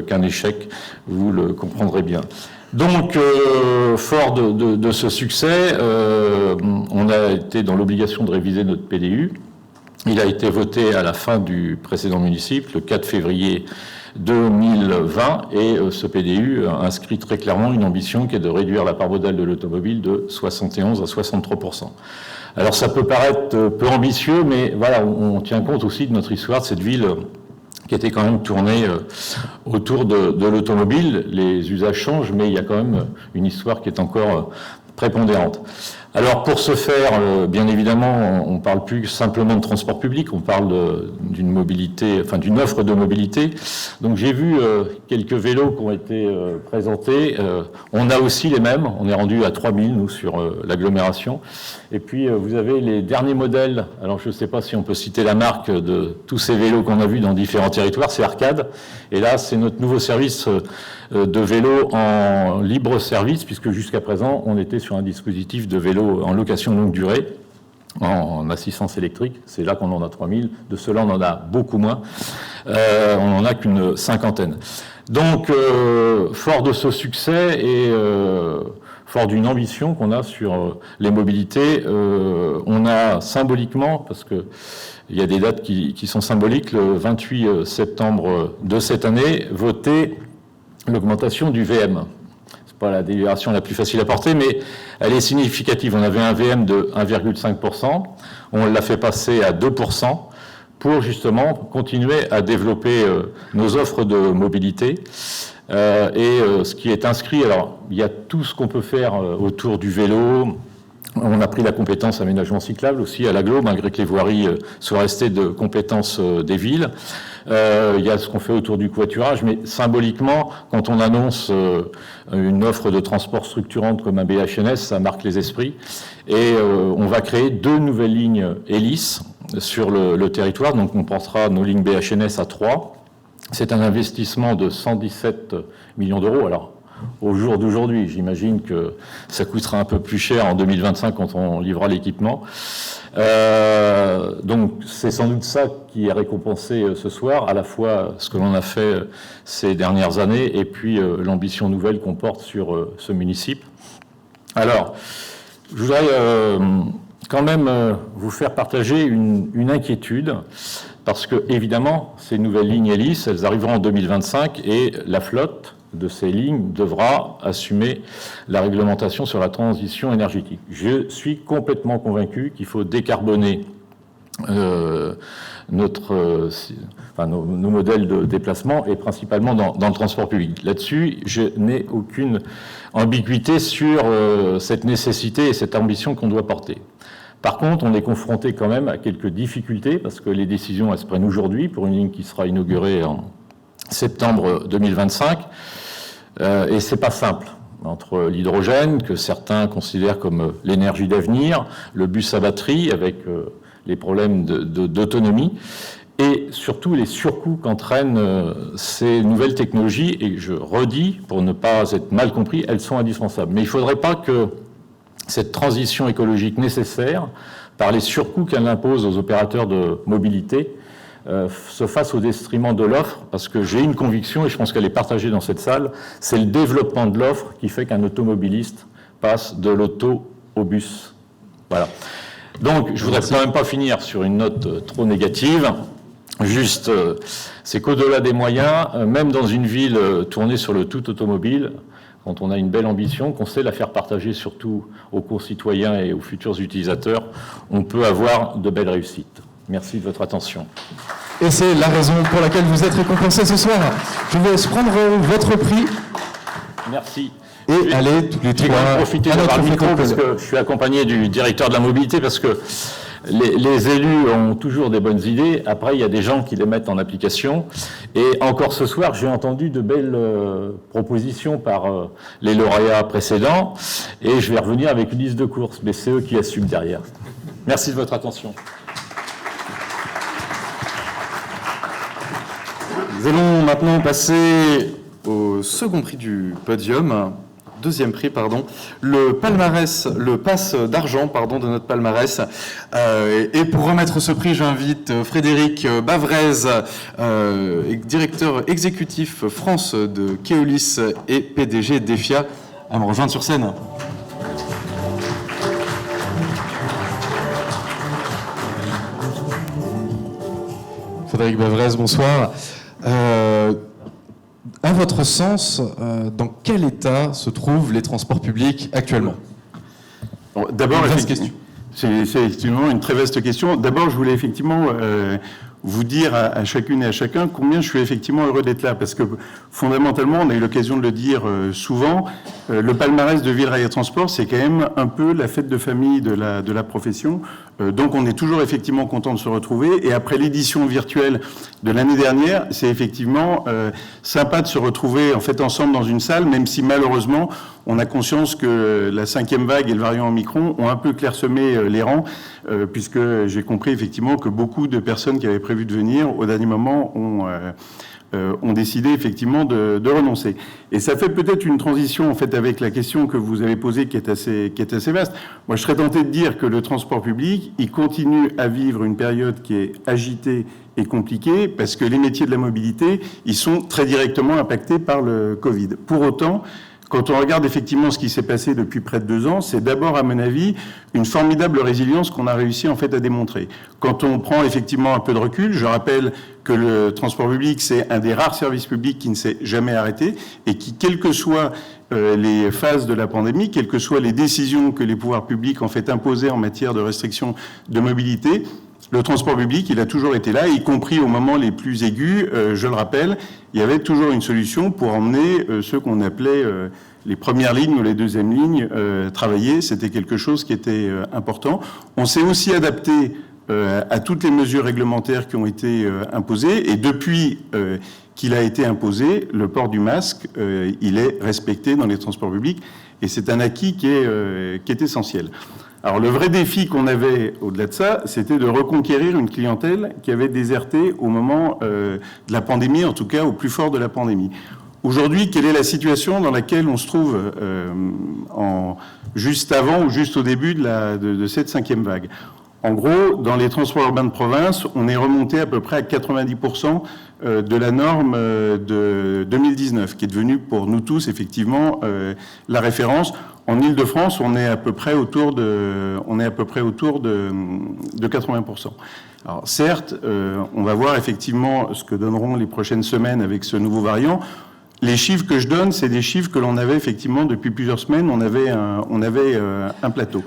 qu'un échec, vous le comprendrez bien. Donc, fort de ce succès, on a été dans l'obligation de réviser notre PDU. Il a été voté à la fin du précédent municipal, le 4 février 2020, et ce PDU inscrit très clairement une ambition qui est de réduire la part modale de l'automobile de 71 à 63%. Alors ça peut paraître peu ambitieux, mais voilà, on tient compte aussi de notre histoire, de cette ville qui était quand même tournée autour de l'automobile. Les usages changent, mais il y a quand même une histoire qui est encore prépondérante. Alors pour ce faire, bien évidemment, on ne parle plus simplement de transport public, on parle d'une mobilité, enfin d'une offre de mobilité. Donc j'ai vu quelques vélos qui ont été présentés. On a aussi les mêmes, on est rendu à 3000 nous sur l'agglomération. Et puis vous avez les derniers modèles, alors je ne sais pas si on peut citer la marque de tous ces vélos qu'on a vus dans différents territoires, c'est Arcade. Et là c'est notre nouveau service de vélo en libre service, puisque jusqu'à présent on était sur un dispositif de vélo en location longue durée, en assistance électrique. C'est là qu'on en a 3000. De cela, on en a beaucoup moins. On n'en a qu'une cinquantaine. Donc, fort de ce succès et fort d'une ambition qu'on a sur les mobilités, on a symboliquement, parce qu'il y a des dates qui sont symboliques, le 28 septembre de cette année, voté l'augmentation du VM. Pas la délibération la plus facile à porter, mais elle est significative. On avait un VM de 1,5%, on l'a fait passer à 2% pour justement continuer à développer nos offres de mobilité. Ce qui est inscrit, alors il y a tout ce qu'on peut faire autour du vélo. On a pris la compétence aménagement cyclable aussi à l'agglo, malgré que les voiries soient restées de compétences des villes. Il y a ce qu'on fait autour du covoiturage, mais symboliquement, quand on annonce une offre de transport structurante comme un BHNS, ça marque les esprits. Et on va créer 2 nouvelles lignes hélices sur le territoire, donc on pensera nos lignes BHNS à 3. C'est un investissement de 117 millions d'euros. Alors, au jour d'aujourd'hui, j'imagine que ça coûtera un peu plus cher en 2025 quand on livrera l'équipement. Donc c'est sans doute ça qui est récompensé ce soir, à la fois ce que l'on a fait ces dernières années et puis l'ambition nouvelle qu'on porte sur ce municipe. Alors, je voudrais quand même vous faire partager une inquiétude, parce que évidemment, ces nouvelles lignes hélices, elles arriveront en 2025 et la flotte de ces lignes devra assumer la réglementation sur la transition énergétique. Je suis complètement convaincu qu'il faut décarboner nos modèles de déplacement et principalement dans le transport public. Là-dessus, je n'ai aucune ambiguïté sur cette nécessité et cette ambition qu'on doit porter. Par contre, on est confronté quand même à quelques difficultés parce que les décisions, elles se prennent aujourd'hui pour une ligne qui sera inaugurée en septembre 2025. Et c'est pas simple. Entre l'hydrogène, que certains considèrent comme l'énergie d'avenir, le bus à batterie avec les problèmes d'autonomie, et surtout les surcoûts qu'entraînent ces nouvelles technologies. Et je redis, pour ne pas être mal compris, elles sont indispensables. Mais il ne faudrait pas que cette transition écologique nécessaire, par les surcoûts qu'elle impose aux opérateurs de mobilité, se fasse au détriment de l'offre, parce que j'ai une conviction, et je pense qu'elle est partagée dans cette salle, c'est le développement de l'offre qui fait qu'un automobiliste passe de l'auto au bus. Voilà. Donc, je voudrais quand même pas finir sur une note trop négative. Juste, c'est qu'au-delà des moyens, même dans une ville tournée sur le tout automobile, quand on a une belle ambition, qu'on sait la faire partager surtout aux concitoyens et aux futurs utilisateurs, on peut avoir de belles réussites. Merci de votre attention. Et c'est la raison pour laquelle vous êtes récompensés ce soir. Je vous laisse prendre votre prix. Merci. Et allez tous les trois. Je vais profiter d'avoir le micro parce que je suis accompagné du directeur de la mobilité, parce que les élus ont toujours des bonnes idées. Après, il y a des gens qui les mettent en application. Et encore ce soir, j'ai entendu de belles propositions par les lauréats précédents. Et je vais revenir avec une liste de courses, mais c'est eux qui assument derrière. Merci de votre attention. Nous allons maintenant passer au second prix du podium, deuxième prix, pardon, le palmarès, le pass d'argent, de notre palmarès. Et pour remettre ce prix, j'invite Frédéric Bavrez, directeur exécutif France de Keolis et PDG d'EFIA, à me rejoindre sur scène. Frédéric Bavrez, bonsoir. À votre sens, dans quel état se trouvent les transports publics actuellement? D'abord, c'est effectivement une très vaste question. D'abord, je voulais effectivement vous dire à chacune et à chacun combien je suis effectivement heureux d'être là, parce que fondamentalement, on a eu l'occasion de le dire souvent, le palmarès de Ville Rail et Transport, c'est quand même un peu la fête de famille de la profession. Donc on est toujours effectivement content de se retrouver. Et après l'édition virtuelle de l'année dernière, c'est effectivement sympa de se retrouver en fait ensemble dans une salle, même si malheureusement on a conscience que la 5e vague et le variant Omicron ont un peu clairsemé les rangs, puisque j'ai compris effectivement que beaucoup de personnes qui avaient prévu de venir au dernier moment ont décidé effectivement de renoncer. Et ça fait peut-être une transition en fait avec la question que vous avez posée qui est assez vaste. Moi, je serais tenté de dire que le transport public, il continue à vivre une période qui est agitée et compliquée parce que les métiers de la mobilité, ils sont très directement impactés par le Covid. Pour autant, quand on regarde effectivement ce qui s'est passé depuis près de 2 ans, c'est d'abord, à mon avis, une formidable résilience qu'on a réussi en fait à démontrer. Quand on prend effectivement un peu de recul, je rappelle que le transport public, c'est un des rares services publics qui ne s'est jamais arrêté et qui, quelles que soient les phases de la pandémie, quelles que soient les décisions que les pouvoirs publics ont fait imposer en matière de restriction de mobilité, le transport public, il a toujours été là, y compris au moment les plus aigus. Je le rappelle, il y avait toujours une solution pour emmener ceux qu'on appelait les premières lignes ou les deuxièmes lignes travailler. C'était quelque chose qui était important. On s'est aussi adapté à toutes les mesures réglementaires qui ont été imposées. Et depuis qu'il a été imposé, le port du masque, il est respecté dans les transports publics. Et c'est un acquis qui est essentiel. Alors le vrai défi qu'on avait au-delà de ça, c'était de reconquérir une clientèle qui avait déserté au moment de la pandémie, en tout cas au plus fort de la pandémie. Aujourd'hui, quelle est la situation dans laquelle on se trouve juste avant ou juste au début de cette 5e vague? En gros, dans les transports urbains de province, on est remonté à peu près à 90% de la norme de 2019, qui est devenue pour nous tous effectivement la référence. En Île-de-France, on est à peu près autour de 80%. Alors certes, on va voir effectivement ce que donneront les prochaines semaines avec ce nouveau variant. Les chiffres que je donne, c'est des chiffres que l'on avait effectivement depuis plusieurs semaines. On avait un plateau.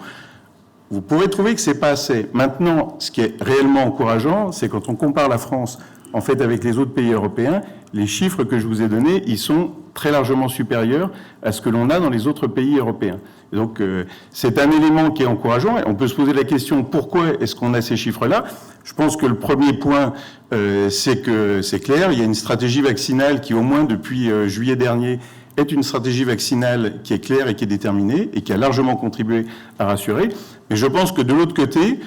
Vous pourrez trouver que c'est pas assez. Maintenant, ce qui est réellement encourageant, c'est quand on compare la France, en fait, avec les autres pays européens, les chiffres que je vous ai donnés, ils sont très largement supérieurs à ce que l'on a dans les autres pays européens. Et donc, c'est un élément qui est encourageant. Et on peut se poser la question, pourquoi est-ce qu'on a ces chiffres-là? Je pense que le premier point, c'est que c'est clair, il y a une stratégie vaccinale qui, au moins depuis juillet dernier, est une stratégie vaccinale qui est claire et qui est déterminée et qui a largement contribué à rassurer. Mais je pense que de l'autre côté,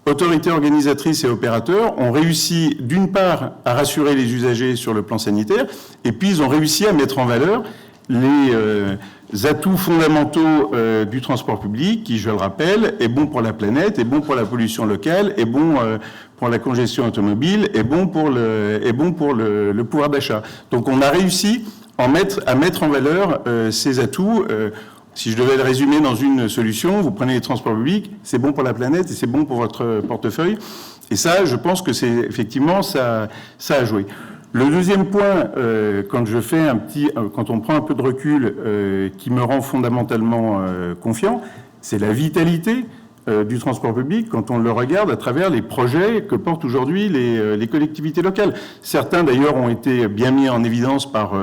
autorités organisatrices et opérateurs ont réussi d'une part à rassurer les usagers sur le plan sanitaire et puis ils ont réussi à mettre en valeur les atouts fondamentaux du transport public qui, je le rappelle, est bon pour la planète, est bon pour la pollution locale, est bon pour la congestion automobile, est bon pour le pouvoir d'achat. Donc on a réussi à mettre en valeur ces atouts. Si je devais le résumer dans une solution, vous prenez les transports publics, c'est bon pour la planète et c'est bon pour votre portefeuille. Et ça, je pense que c'est effectivement ça a joué. Le deuxième point, quand on prend un peu de recul, qui me rend fondamentalement confiant, c'est la vitalité du transport public quand on le regarde à travers les projets que portent aujourd'hui les collectivités locales. Certains d'ailleurs ont été bien mis en évidence par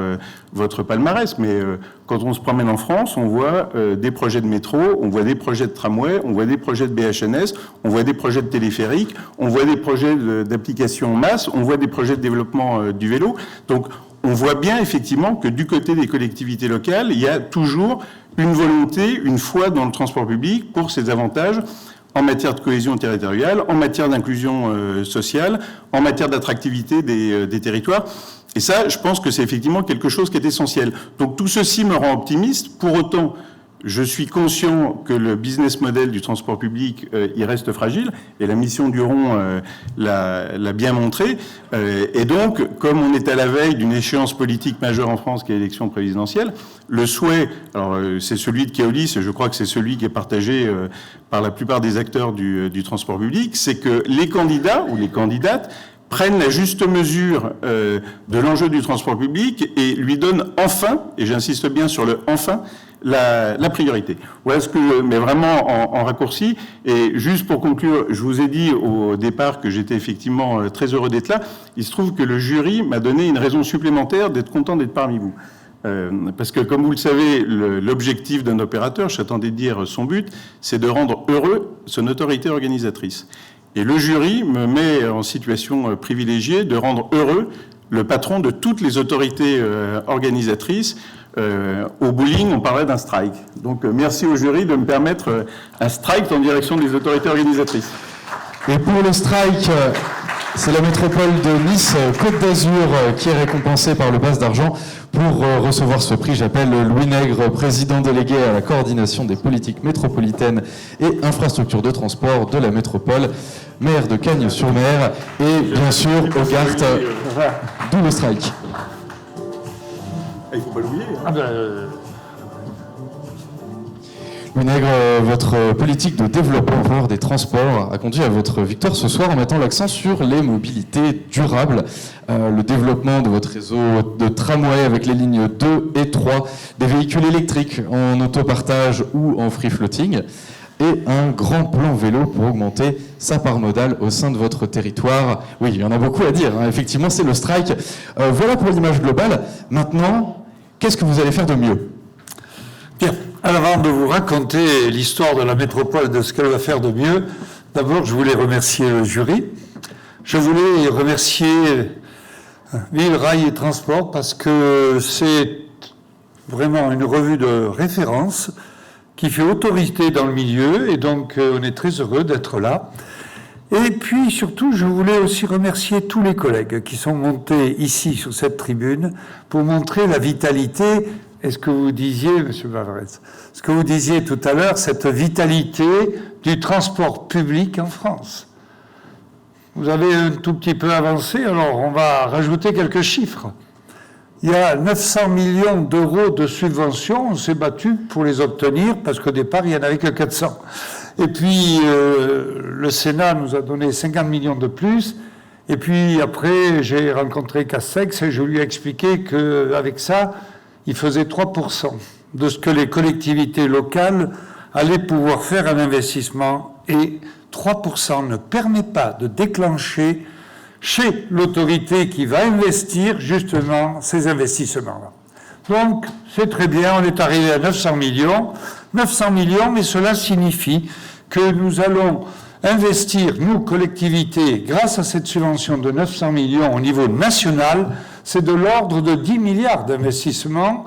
votre palmarès, mais quand on se promène en France, on voit des projets de métro, on voit des projets de tramway, on voit des projets de BHNS, on voit des projets de téléphérique, on voit des projets d'application en masse, on voit des projets de développement du vélo. Donc on voit bien effectivement que du côté des collectivités locales, il y a toujours une volonté, une foi dans le transport public pour ses avantages en matière de cohésion territoriale, en matière d'inclusion sociale, en matière d'attractivité des territoires. Et ça, je pense que c'est effectivement quelque chose qui est essentiel. Donc tout ceci me rend optimiste. Pour autant, je suis conscient que le business model du transport public, il reste fragile, et la mission Duron l'a bien montré. Et donc, comme on est à la veille d'une échéance politique majeure en France, qui est l'élection présidentielle, le souhait, alors c'est celui de Keolis, et je crois que c'est celui qui est partagé par la plupart des acteurs du transport public, c'est que les candidats ou les candidates prenne la juste mesure de l'enjeu du transport public et lui donne enfin, et j'insiste bien sur le enfin, la priorité. Voilà ce que, mais vraiment en raccourci. Et juste pour conclure, je vous ai dit au départ que j'étais effectivement très heureux d'être là. Il se trouve que le jury m'a donné une raison supplémentaire d'être content d'être parmi vous. Parce que, comme vous le savez, l'objectif d'un opérateur, j'attendais de dire son but, c'est de rendre heureux son autorité organisatrice. Et le jury me met en situation privilégiée de rendre heureux le patron de toutes les autorités organisatrices. Au bowling, on parlait d'un strike. Donc, merci au jury de me permettre un strike en direction des autorités organisatrices. Et pour le strike, c'est la métropole de Nice-Côte d'Azur qui est récompensée par le Passe d'Argent. Pour recevoir ce prix, j'appelle Louis Nègre, président délégué à la coordination des politiques métropolitaines et infrastructures de transport de la métropole, maire de Cagnes-sur-Mer et bien sûr Hogarth, d'où le strike. Il ne faut pas l'oublier. Louis Nègre, votre politique de développement des transports a conduit à votre victoire ce soir en mettant l'accent sur les mobilités durables, le développement de votre réseau de tramway avec les lignes 2 et 3, des véhicules électriques en autopartage ou en free floating, et un grand plan vélo pour augmenter sa part modale au sein de votre territoire. Oui, il y en a beaucoup à dire, hein. Effectivement, c'est le strike. Voilà pour l'image globale. Maintenant, qu'est-ce que vous allez faire de mieux ? Bien, avant de vous raconter l'histoire de la métropole, de ce qu'elle va faire de mieux, d'abord, je voulais remercier le jury. Je voulais remercier Ville, Rail et Transport parce que c'est vraiment une revue de référence qui fait autorité dans le milieu et donc on est très heureux d'être là. Et puis surtout, je voulais aussi remercier tous les collègues qui sont montés ici sur cette tribune pour montrer la vitalité. Et ce que vous disiez, M. Bavarez, ce que vous disiez tout à l'heure, cette vitalité du transport public en France. Vous avez un tout petit peu avancé, alors on va rajouter quelques chiffres. Il y a 900 millions d'euros de subventions, on s'est battu pour les obtenir, parce qu'au départ, il n'y en avait que 400. Et puis, le Sénat nous a donné 50 millions de plus. Et puis, après, j'ai rencontré Castex et je lui ai expliqué qu'avec ça, il faisait 3% de ce que les collectivités locales allaient pouvoir faire en investissement. Et 3% ne permet pas de déclencher chez l'autorité qui va investir justement ces investissements-là. Donc, c'est très bien, on est arrivé à 900 millions. 900 millions, mais cela signifie que nous allons investir, nous, collectivités, grâce à cette subvention de 900 millions au niveau national, c'est de l'ordre de 10 milliards d'investissements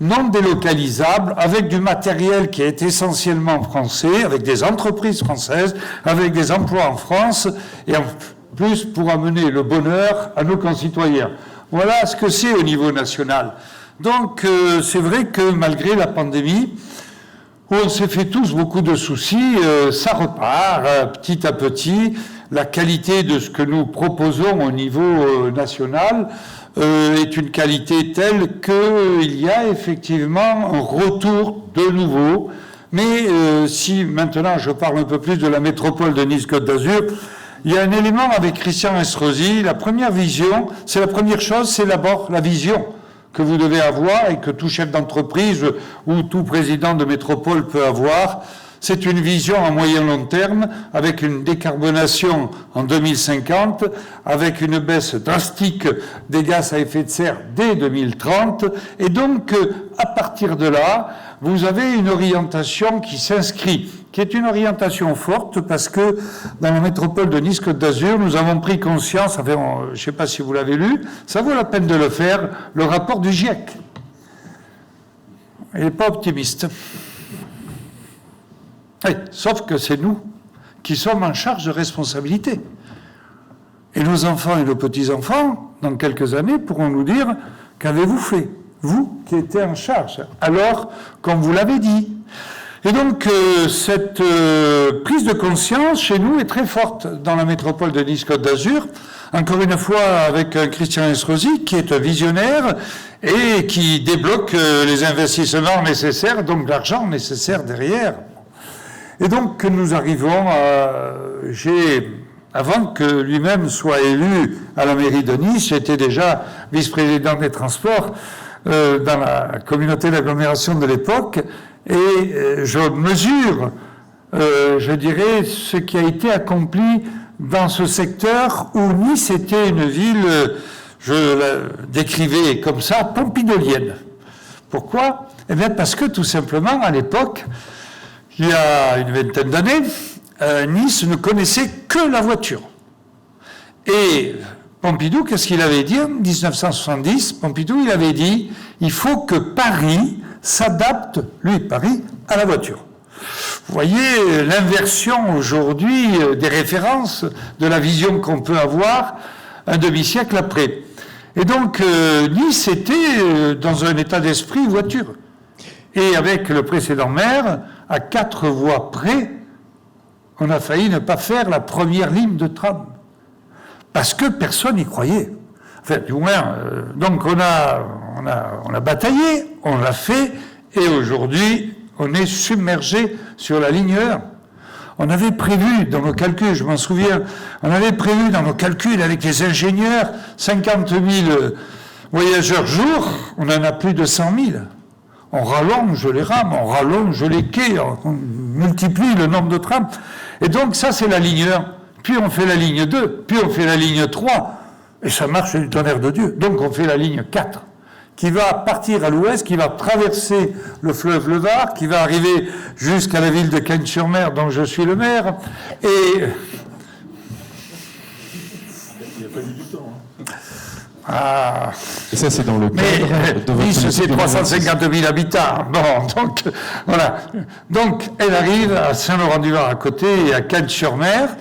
non délocalisables, avec du matériel qui est essentiellement français, avec des entreprises françaises, avec des emplois en France, et en plus pour amener le bonheur à nos concitoyens. Voilà ce que c'est au niveau national. Donc c'est vrai que malgré la pandémie, où on s'est fait tous beaucoup de soucis, ça repart petit à petit. La qualité de ce que nous proposons au niveau national est une qualité telle qu'il y a effectivement un retour de nouveau. Mais si maintenant je parle un peu plus de la métropole de Nice-Côte d'Azur, il y a un élément avec Christian Estrosi. La première vision, c'est la première chose, c'est d'abord la vision que vous devez avoir et que tout chef d'entreprise ou tout président de métropole peut avoir. C'est une vision à moyen long terme avec une décarbonation en 2050, avec une baisse drastique des gaz à effet de serre dès 2030. Et donc, à partir de là, vous avez une orientation qui s'inscrit, qui est une orientation forte parce que dans la métropole de Nice-Côte d'Azur, nous avons pris conscience, enfin, je ne sais pas si vous l'avez lu, ça vaut la peine de le faire, le rapport du GIEC. Il n'est pas optimiste. Oui, sauf que c'est nous qui sommes en charge de responsabilité. Et nos enfants et nos petits-enfants, dans quelques années, pourront nous dire « Qu'avez-vous fait, vous qui étiez en charge ?» Alors, comme vous l'avez dit. Et donc, cette prise de conscience, chez nous, est très forte dans la métropole de Nice-Côte d'Azur. Encore une fois, avec Christian Estrosi, qui est un visionnaire et qui débloque les investissements nécessaires, donc l'argent nécessaire derrière. Et donc, nous arrivons à... J'ai avant que lui-même soit élu à la mairie de Nice. J'étais déjà vice-président des transports dans la communauté d'agglomération de l'époque, et je mesure, je dirais, ce qui a été accompli dans ce secteur où Nice était une ville, je la décrivais comme ça, pompidolienne. Pourquoi ? Eh bien parce que tout simplement, à l'époque, il y a une vingtaine d'années, Nice ne connaissait que la voiture. Et Pompidou, qu'est-ce qu'il avait dit en 1970 ? Pompidou, il avait dit, il faut que Paris s'adapte, lui, Paris, à la voiture. Vous voyez l'inversion aujourd'hui des références, de la vision qu'on peut avoir un demi-siècle après. Et donc, Nice était dans un état d'esprit voiture. Et avec le précédent maire, à 4 voies près, on a failli ne pas faire la première ligne de tram. Parce que personne n'y croyait. Enfin, du moins, donc on a bataillé, on l'a fait, et aujourd'hui, on est submergé sur la ligne 1. On avait prévu dans nos calculs, je m'en souviens, on avait prévu dans nos calculs avec les ingénieurs 50 000 voyageurs jour, on en a plus de 100 000. On rallonge les rames, on rallonge les quais, on multiplie le nombre de trams. Et donc ça, c'est la ligne 1. Puis on fait la ligne 2, puis on fait la ligne 3, et ça marche du tonnerre de Dieu. Donc on fait la ligne 4, qui va partir à l'ouest, qui va traverser le fleuve le Var, qui va arriver jusqu'à la ville de Cagnes-sur-Mer, dont je suis le maire, et... Il n'y a pas eu du temps, hein. Ah. Et ça, c'est dans le cadre de votre Nice, c'est politique 350 000 habitants. Bon, donc, voilà. Donc, elle arrive à Saint-Laurent-du-Var à côté et à Cagnes-sur-Mer.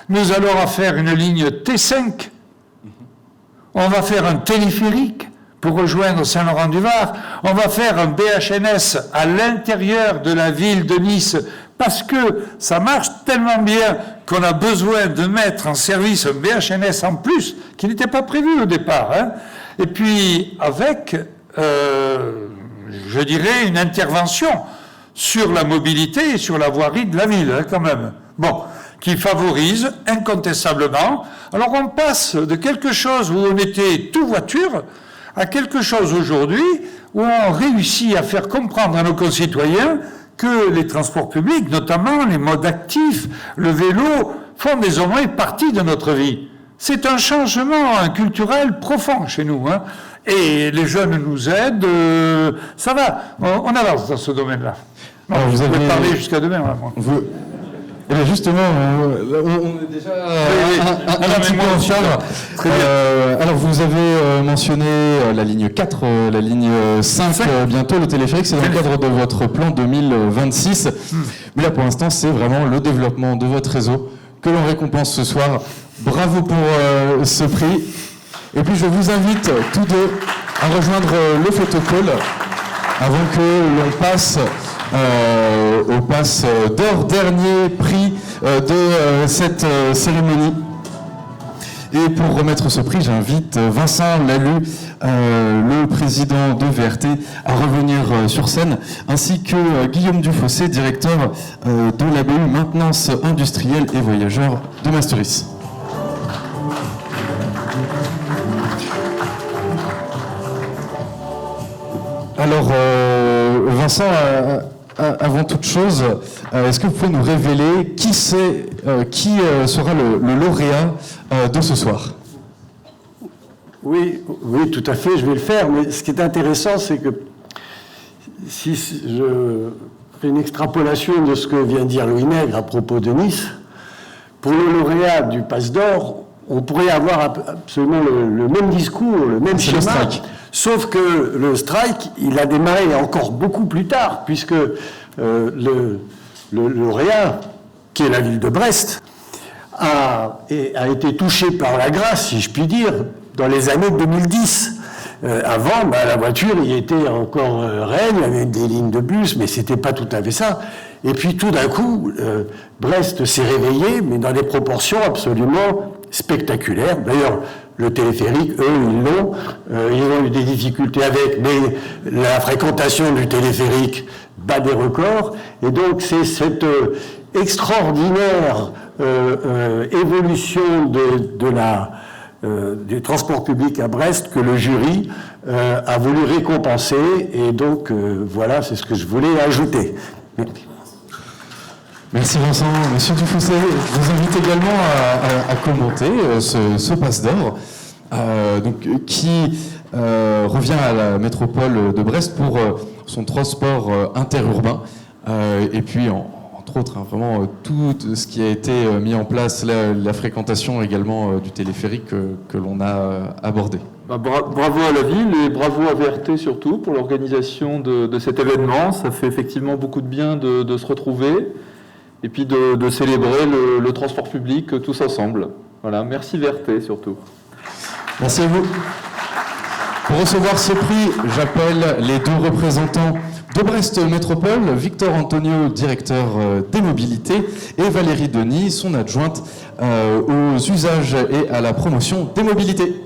Nous allons faire une ligne T5. On va faire un téléphérique pour rejoindre Saint-Laurent-du-Var. On va faire un BHNS à l'intérieur de la ville de Nice parce que ça marche tellement bien qu'on a besoin de mettre en service un BHNS en plus qui n'était pas prévu au départ. Hein. Et puis avec, je dirais, une intervention sur la mobilité et sur la voirie de la ville, hein, quand même. Bon, qui favorise incontestablement. Alors on passe de quelque chose où on était tout voiture à quelque chose aujourd'hui où on réussit à faire comprendre à nos concitoyens que les transports publics, notamment les modes actifs, le vélo, font désormais partie de notre vie. C'est un changement culturel profond chez nous. Hein. Et les jeunes nous aident. Ça va, on avance dans ce domaine-là. Vous pouvez parler jusqu'à demain. Là, moi. Eh bien justement, on est déjà un petit peu en retard. Alors vous avez mentionné la ligne 4, la ligne 5 bientôt, le téléphérique, c'est dans le cadre de votre plan 2026. Mais là pour l'instant, c'est vraiment le développement de votre réseau que l'on récompense ce soir. Bravo pour ce prix. Et puis je vous invite tous deux à rejoindre le photocall avant que l'on passe au passe d'or, dernier prix de cette cérémonie. Et pour remettre ce prix, j'invite Vincent Lalu, le président de VRT, à revenir sur scène, ainsi que Guillaume Dufossé, directeur de la BU Maintenance Industrielle et Voyageurs de Masteris. Alors, Vincent, avant toute chose, est-ce que vous pouvez nous révéler qui sera le lauréat de ce soir ? Oui, tout à fait, je vais le faire. Mais ce qui est intéressant, c'est que si je fais une extrapolation de ce que vient de dire Louis Nègre à propos de Nice, pour le lauréat du Passe d'Or, on pourrait avoir absolument le même discours, le même schéma. Sauf que le strike, il a démarré encore beaucoup plus tard, puisque le lauréat, qui est la ville de Brest, a été touché par la grâce, si je puis dire, dans les années 2010. Avant, la voiture y était encore reine, il y avait des lignes de bus, mais c'était pas tout à fait ça. Et puis tout d'un coup, Brest s'est réveillé, mais dans des proportions absolument spectaculaires. D'ailleurs, le téléphérique, eux, ils ont eu des difficultés avec, mais la fréquentation du téléphérique bat des records. Et donc, c'est cette extraordinaire évolution du transport public à Brest que le jury a voulu récompenser. Et donc, voilà, c'est ce que je voulais ajouter. Merci Vincent. Monsieur Dufousset, je vous invite également à commenter ce passe d'or qui revient à la métropole de Brest pour son transport interurbain et puis entre autres vraiment tout ce qui a été mis en place, la fréquentation également du téléphérique que l'on a abordé. Bravo à la ville et bravo à VRT surtout pour l'organisation de cet événement. Ça fait effectivement beaucoup de bien de se retrouver et puis de célébrer le transport public tous ensemble. Voilà, merci VRT surtout. Merci à vous. Pour recevoir ce prix, j'appelle les deux représentants de Brest Métropole, Victor Antonio, directeur des mobilités, et Valérie Denis, son adjointe aux usages et à la promotion des mobilités.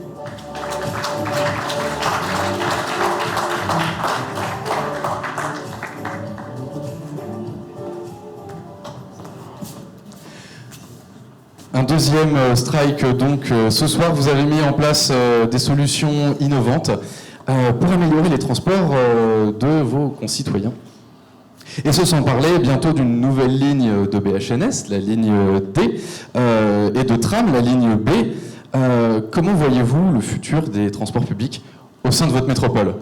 Un deuxième strike, donc, ce soir, vous avez mis en place des solutions innovantes pour améliorer les transports de vos concitoyens. Et ce sans parler bientôt d'une nouvelle ligne de BHNS, la ligne D, et de tram, la ligne B. Comment voyez-vous le futur des transports publics au sein de votre métropole ?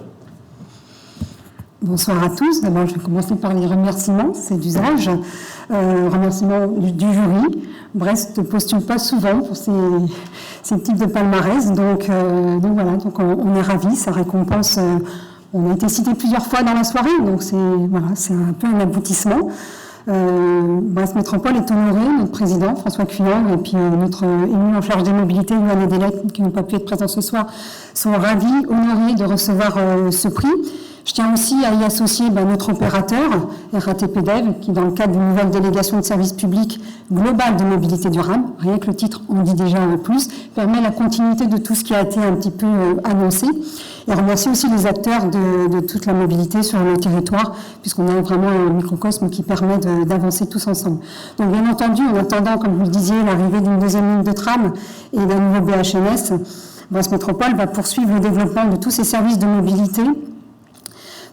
Bonsoir à tous. D'abord, je vais commencer par les remerciements, c'est d'usage. Remerciements du jury. Brest ne postule pas souvent pour ces types de palmarès, donc voilà, donc on est ravis, ça récompense. On a été cité plusieurs fois dans la soirée, donc c'est un peu un aboutissement. Brest Métropole est honoré, notre président François Cuyard et puis notre élu en charge des mobilités, Yohann Edelec, qui n'ont pas pu être présents ce soir, sont ravis, honorés de recevoir ce prix. Je tiens aussi à y associer notre opérateur, RATP Dev, qui dans le cadre d'une nouvelle délégation de service public global de mobilité durable, rien que le titre en dit déjà plus, permet la continuité de tout ce qui a été un petit peu annoncé. Et remercier aussi les acteurs de toute la mobilité sur le territoire, puisqu'on a vraiment un microcosme qui permet d'avancer tous ensemble. Donc bien entendu, en attendant, comme vous le disiez, l'arrivée d'une deuxième ligne de tram et d'un nouveau BHNS, Brest Métropole va poursuivre le développement de tous ces services de mobilité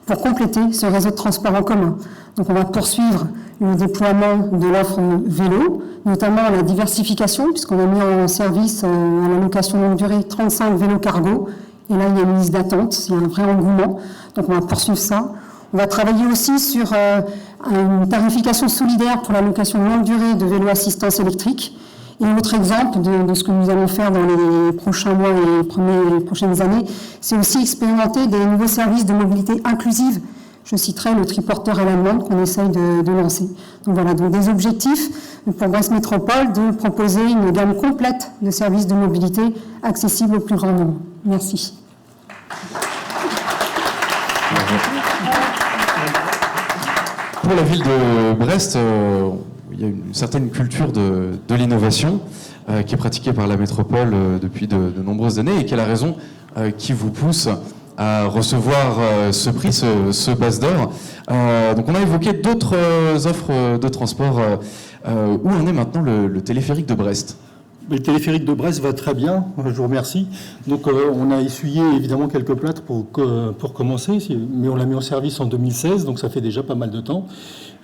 pour compléter ce réseau de transport en commun. Donc on va poursuivre le déploiement de l'offre vélo, notamment la diversification, puisqu'on a mis en service à la location longue durée 35 vélos cargo, et là il y a une liste d'attente, il y a un vrai engouement, donc on va poursuivre ça. On va travailler aussi sur une tarification solidaire pour la location longue durée de vélos assistance électrique. Et autre exemple de ce que nous allons faire dans les prochains mois et les prochaines années, c'est aussi expérimenter des nouveaux services de mobilité inclusive. Je citerai le triporteur à la demande qu'on essaye de lancer. Donc voilà, donc des objectifs pour Brest Métropole de proposer une gamme complète de services de mobilité accessibles au plus grand nombre. Merci. Pour la ville de Brest, il y a une certaine culture de l'innovation qui est pratiquée par la métropole depuis de nombreuses années. Et quelle est la raison qui vous pousse à recevoir ce prix, ce passe d'or? Donc on a évoqué d'autres offres de transport. Où en est maintenant le téléphérique de Brest? Le téléphérique de Brest va très bien, je vous remercie. Donc on a essuyé évidemment quelques plâtres pour commencer, mais on l'a mis en service en 2016, donc ça fait déjà pas mal de temps.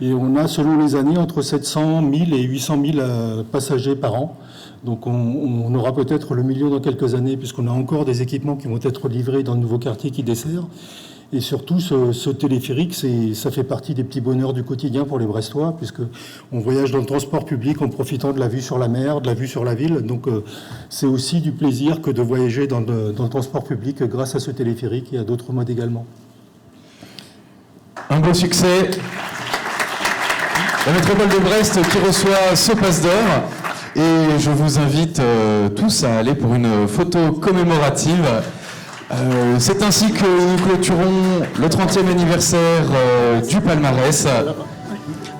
Et on a, selon les années, entre 700 000 et 800 000 passagers par an. Donc on aura peut-être le million dans quelques années, puisqu'on a encore des équipements qui vont être livrés dans le nouveau quartier qui dessert. Et surtout, ce téléphérique, ça fait partie des petits bonheurs du quotidien pour les Brestois, puisqu'on voyage dans le transport public en profitant de la vue sur la mer, de la vue sur la ville. Donc c'est aussi du plaisir que de voyager dans le transport public grâce à ce téléphérique et à d'autres modes également. Un beau succès. La métropole de Brest qui reçoit ce passe d'or. Et je vous invite tous à aller pour une photo commémorative. C'est ainsi que nous clôturons le 30e anniversaire du palmarès.